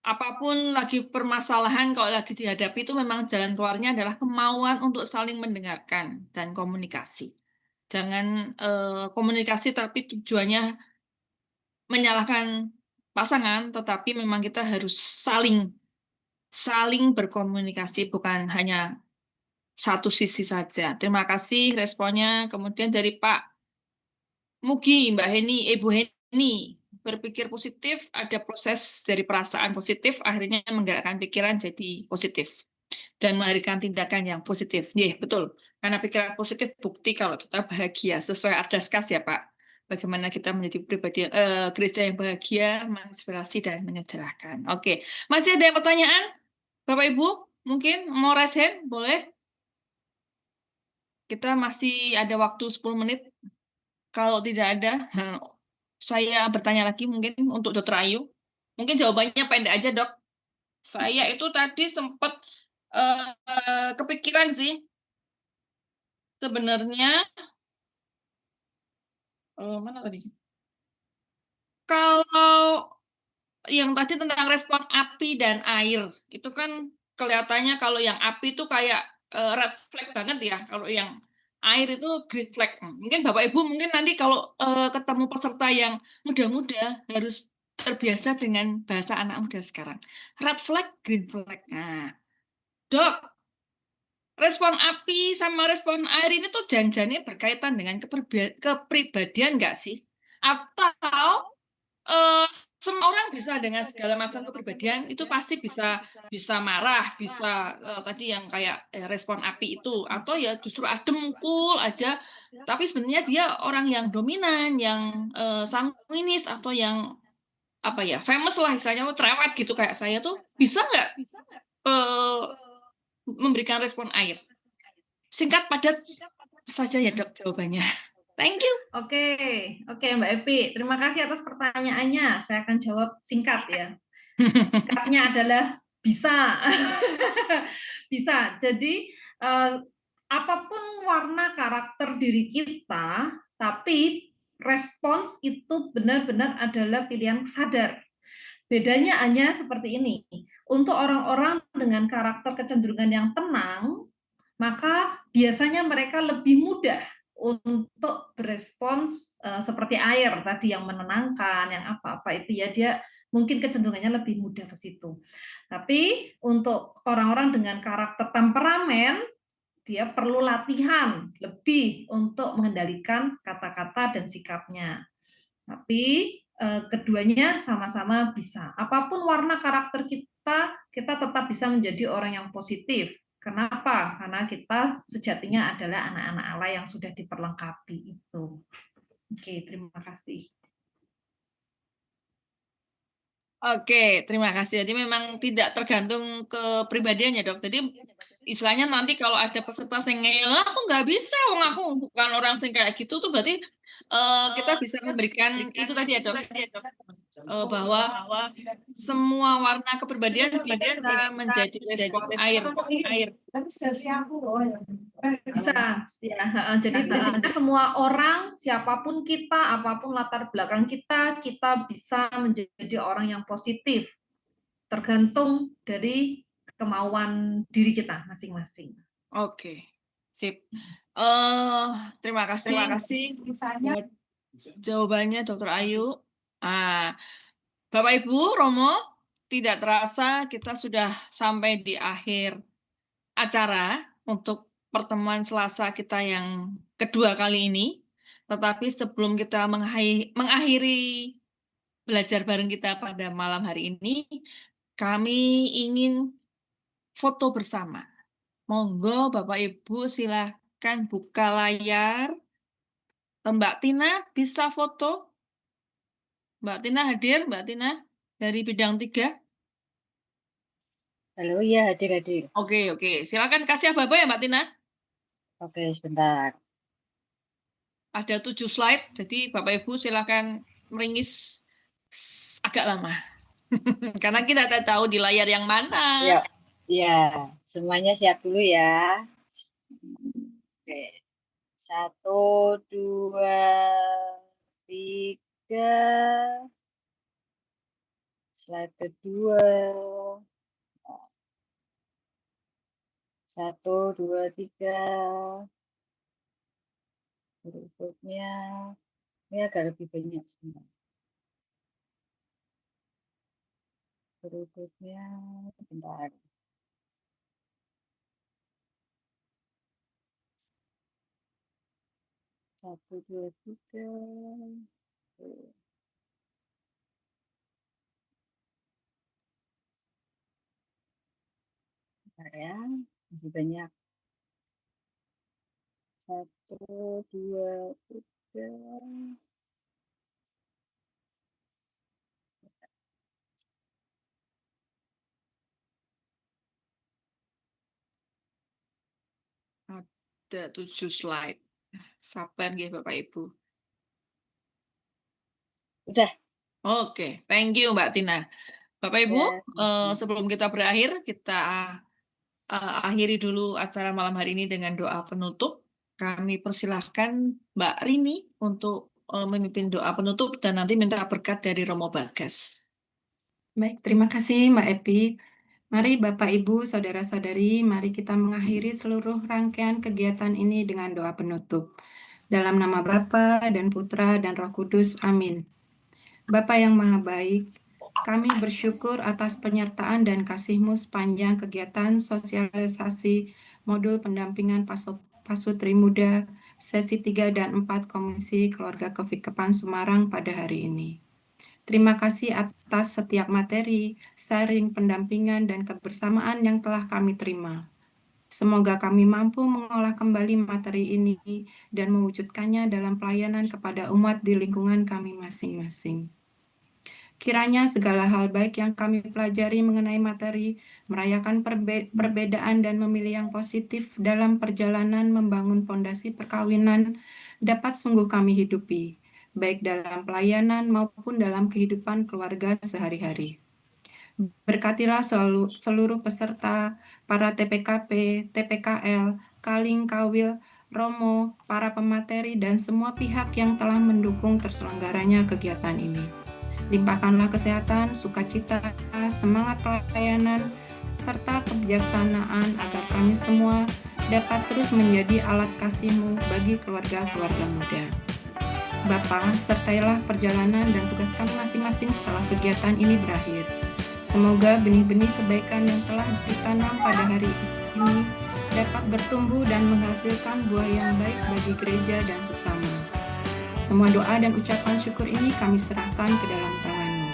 apapun lagi permasalahan kalau lagi dihadapi itu memang jalan keluarnya adalah kemauan untuk saling mendengarkan dan komunikasi. Jangan komunikasi tapi tujuannya menyalahkan pasangan, tetapi memang kita harus saling berkomunikasi, bukan hanya satu sisi saja. Terima kasih responnya. Kemudian dari Pak Mugi, Mbak Heni, Ibu Heni, berpikir positif, ada proses dari perasaan positif, akhirnya menggerakkan pikiran jadi positif. Dan melahirkan tindakan yang positif. Iya, betul. Karena pikiran positif bukti kalau kita bahagia. Sesuai Ardaskas ya Pak. Bagaimana kita menjadi pribadi gereja yang bahagia, menginspirasi, dan menyedarkan. Oke, masih ada pertanyaan? Bapak Ibu, mungkin mau raise hand? Boleh? Kita masih ada waktu 10 menit. Kalau tidak ada, saya bertanya lagi mungkin untuk Dokter Ayu. Mungkin jawabannya pendek aja, Dok. Saya itu tadi sempat kepikiran sih. Sebenarnya mana tadi? Kalau yang tadi tentang respon api dan air, itu kan kelihatannya kalau yang api itu kayak red flag banget ya, kalau yang air itu green flag. Mungkin Bapak Ibu mungkin nanti kalau ketemu peserta yang muda-muda harus terbiasa dengan bahasa anak muda sekarang. Red flag, green flag. Nah, Dok, respon api sama respon air ini tuh janjinya berkaitan dengan kepribadian nggak sih? Atau semua orang bisa dengan segala macam kepribadian itu pasti bisa marah, bisa tadi yang kayak respon api itu, atau ya justru adem, cool aja, tapi sebenarnya dia orang yang dominan, yang sanguinis atau yang apa ya, famous lah istilahnya, cerewet gitu kayak saya tuh bisa nggak memberikan respon air? Singkat padat saja ya Dok jawabannya. Thank you. Oke, Mbak Epi. Terima kasih atas pertanyaannya. Saya akan jawab singkat ya. Singkatnya adalah bisa. Bisa. Jadi apapun warna karakter diri kita, tapi respons itu benar-benar adalah pilihan sadar. Bedanya hanya seperti ini. Untuk orang-orang dengan karakter kecenderungan yang tenang, maka biasanya mereka lebih mudah untuk berespons seperti air tadi yang menenangkan, yang apa-apa itu ya, dia mungkin kecenderungannya lebih mudah ke situ. Tapi untuk orang-orang dengan karakter temperamen, dia perlu latihan lebih untuk mengendalikan kata-kata dan sikapnya. Tapi keduanya sama-sama bisa. Apapun warna karakter kita, kita tetap bisa menjadi orang yang positif. Kenapa? Karena kita sejatinya adalah anak-anak Allah yang sudah diperlengkapi itu. Oke, terima kasih. Oke, terima kasih. Jadi memang tidak tergantung kepribadiannya, Dok. Jadi istilahnya nanti kalau ada peserta yang ngeyel, aku nggak bisa, wong aku bukan orang yang kayak gitu tuh berarti kita bisa memberikan itu tadi ya, Dok. Bahwa semua warna kepribadian bisa menjadi respon air. Bisa, ya. Jadi prinsipnya semua orang, siapapun kita, apapun latar belakang kita, kita bisa menjadi orang yang positif. Tergantung dari kemauan diri kita masing-masing. Oke, sip. Terima kasih buat jawabannya, Dr. Ayu. Bapak Ibu, Romo, tidak terasa kita sudah sampai di akhir acara untuk pertemuan Selasa kita yang kedua kali ini. Tetapi sebelum kita mengakhiri belajar bareng kita pada malam hari ini, kami ingin foto bersama. Monggo Bapak Ibu silakan buka layar. Mbak Tina bisa foto? Mbak Tina hadir, Mbak Tina dari bidang 3. Halo, ya hadir. Oke. Silakan kasih apa-apa ya Mbak Tina. Oke, sebentar. Ada 7 slide, jadi Bapak Ibu silakan meringis agak lama. Karena kita tidak tahu di layar yang mana. Ya, semuanya siap dulu ya. Oke. 1, 2, 3. Slide kedua. 1, 2, 3. Berikutnya, ini agak lebih banyak sebentar. Berikutnya, bentar. 1, 2, 3. Bentar ya, masih banyak. 1, 2, 3. Ada 7 slide. Sabar nggih Bapak Ibu. Udah. Oke, thank you Mbak Tina. Bapak Ibu, sebelum kita berakhir, kita akhiri dulu acara malam hari ini dengan doa penutup. Kami persilahkan Mbak Rini untuk memimpin doa penutup dan nanti minta berkat dari Romo Bagas. Baik, terima kasih Mbak Epi. Mari Bapak Ibu, Saudara-saudari, mari kita mengakhiri seluruh rangkaian kegiatan ini dengan doa penutup. Dalam nama Bapa dan Putra dan Roh Kudus, amin. Bapa yang Maha Baik, kami bersyukur atas penyertaan dan kasih-Mu sepanjang kegiatan sosialisasi modul pendampingan Pasutri Muda sesi 3 dan 4 Komisi Keluarga Kefikepan Semarang pada hari ini. Terima kasih atas setiap materi, sharing, pendampingan, dan kebersamaan yang telah kami terima. Semoga kami mampu mengolah kembali materi ini dan mewujudkannya dalam pelayanan kepada umat di lingkungan kami masing-masing. Kiranya segala hal baik yang kami pelajari mengenai materi, merayakan perbedaan dan memilih yang positif dalam perjalanan membangun fondasi perkawinan dapat sungguh kami hidupi, baik dalam pelayanan maupun dalam kehidupan keluarga sehari-hari. Berkatilah seluruh peserta, para TPKP, TPKL, Kaling, Kawil, Romo, para pemateri, dan semua pihak yang telah mendukung terselenggaranya kegiatan ini. Limpahkanlah kesehatan, sukacita, semangat pelayanan, serta kebijaksanaan agar kami semua dapat terus menjadi alat kasih-Mu bagi keluarga-keluarga muda. Bapa, sertailah perjalanan dan tugas kami masing-masing setelah kegiatan ini berakhir. Semoga benih-benih kebaikan yang telah ditanam pada hari ini dapat bertumbuh dan menghasilkan buah yang baik bagi gereja dan sesama. Semua doa dan ucapan syukur ini kami serahkan ke dalam tangan-Mu.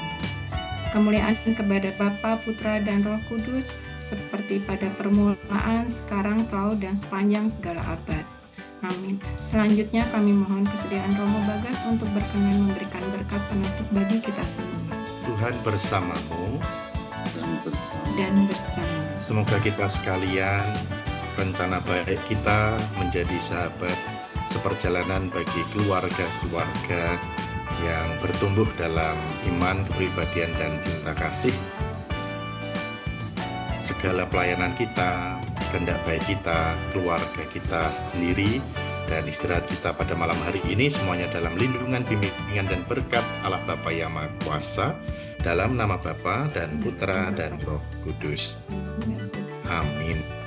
Kemuliaan kepada Bapa, Putra, dan Roh Kudus, seperti pada permulaan, sekarang, selalu, dan sepanjang segala abad. Amin. Selanjutnya kami mohon kesediaan Romo Bagas untuk berkenan memberikan berkat penutup bagi kita semua. Tuhan bersamamu Dan bersama. Semoga kita sekalian, rencana baik kita menjadi sahabat seperjalanan bagi keluarga-keluarga yang bertumbuh dalam iman, kepribadian, dan cinta kasih. Segala pelayanan kita, kehendak baik kita, keluarga kita sendiri, dan istirahat kita pada malam hari ini semuanya dalam lindungan, bimbingan, dan berkat Allah Bapa yang Maha Kuasa, dalam nama Bapa dan Putra dan Roh Kudus. Amin.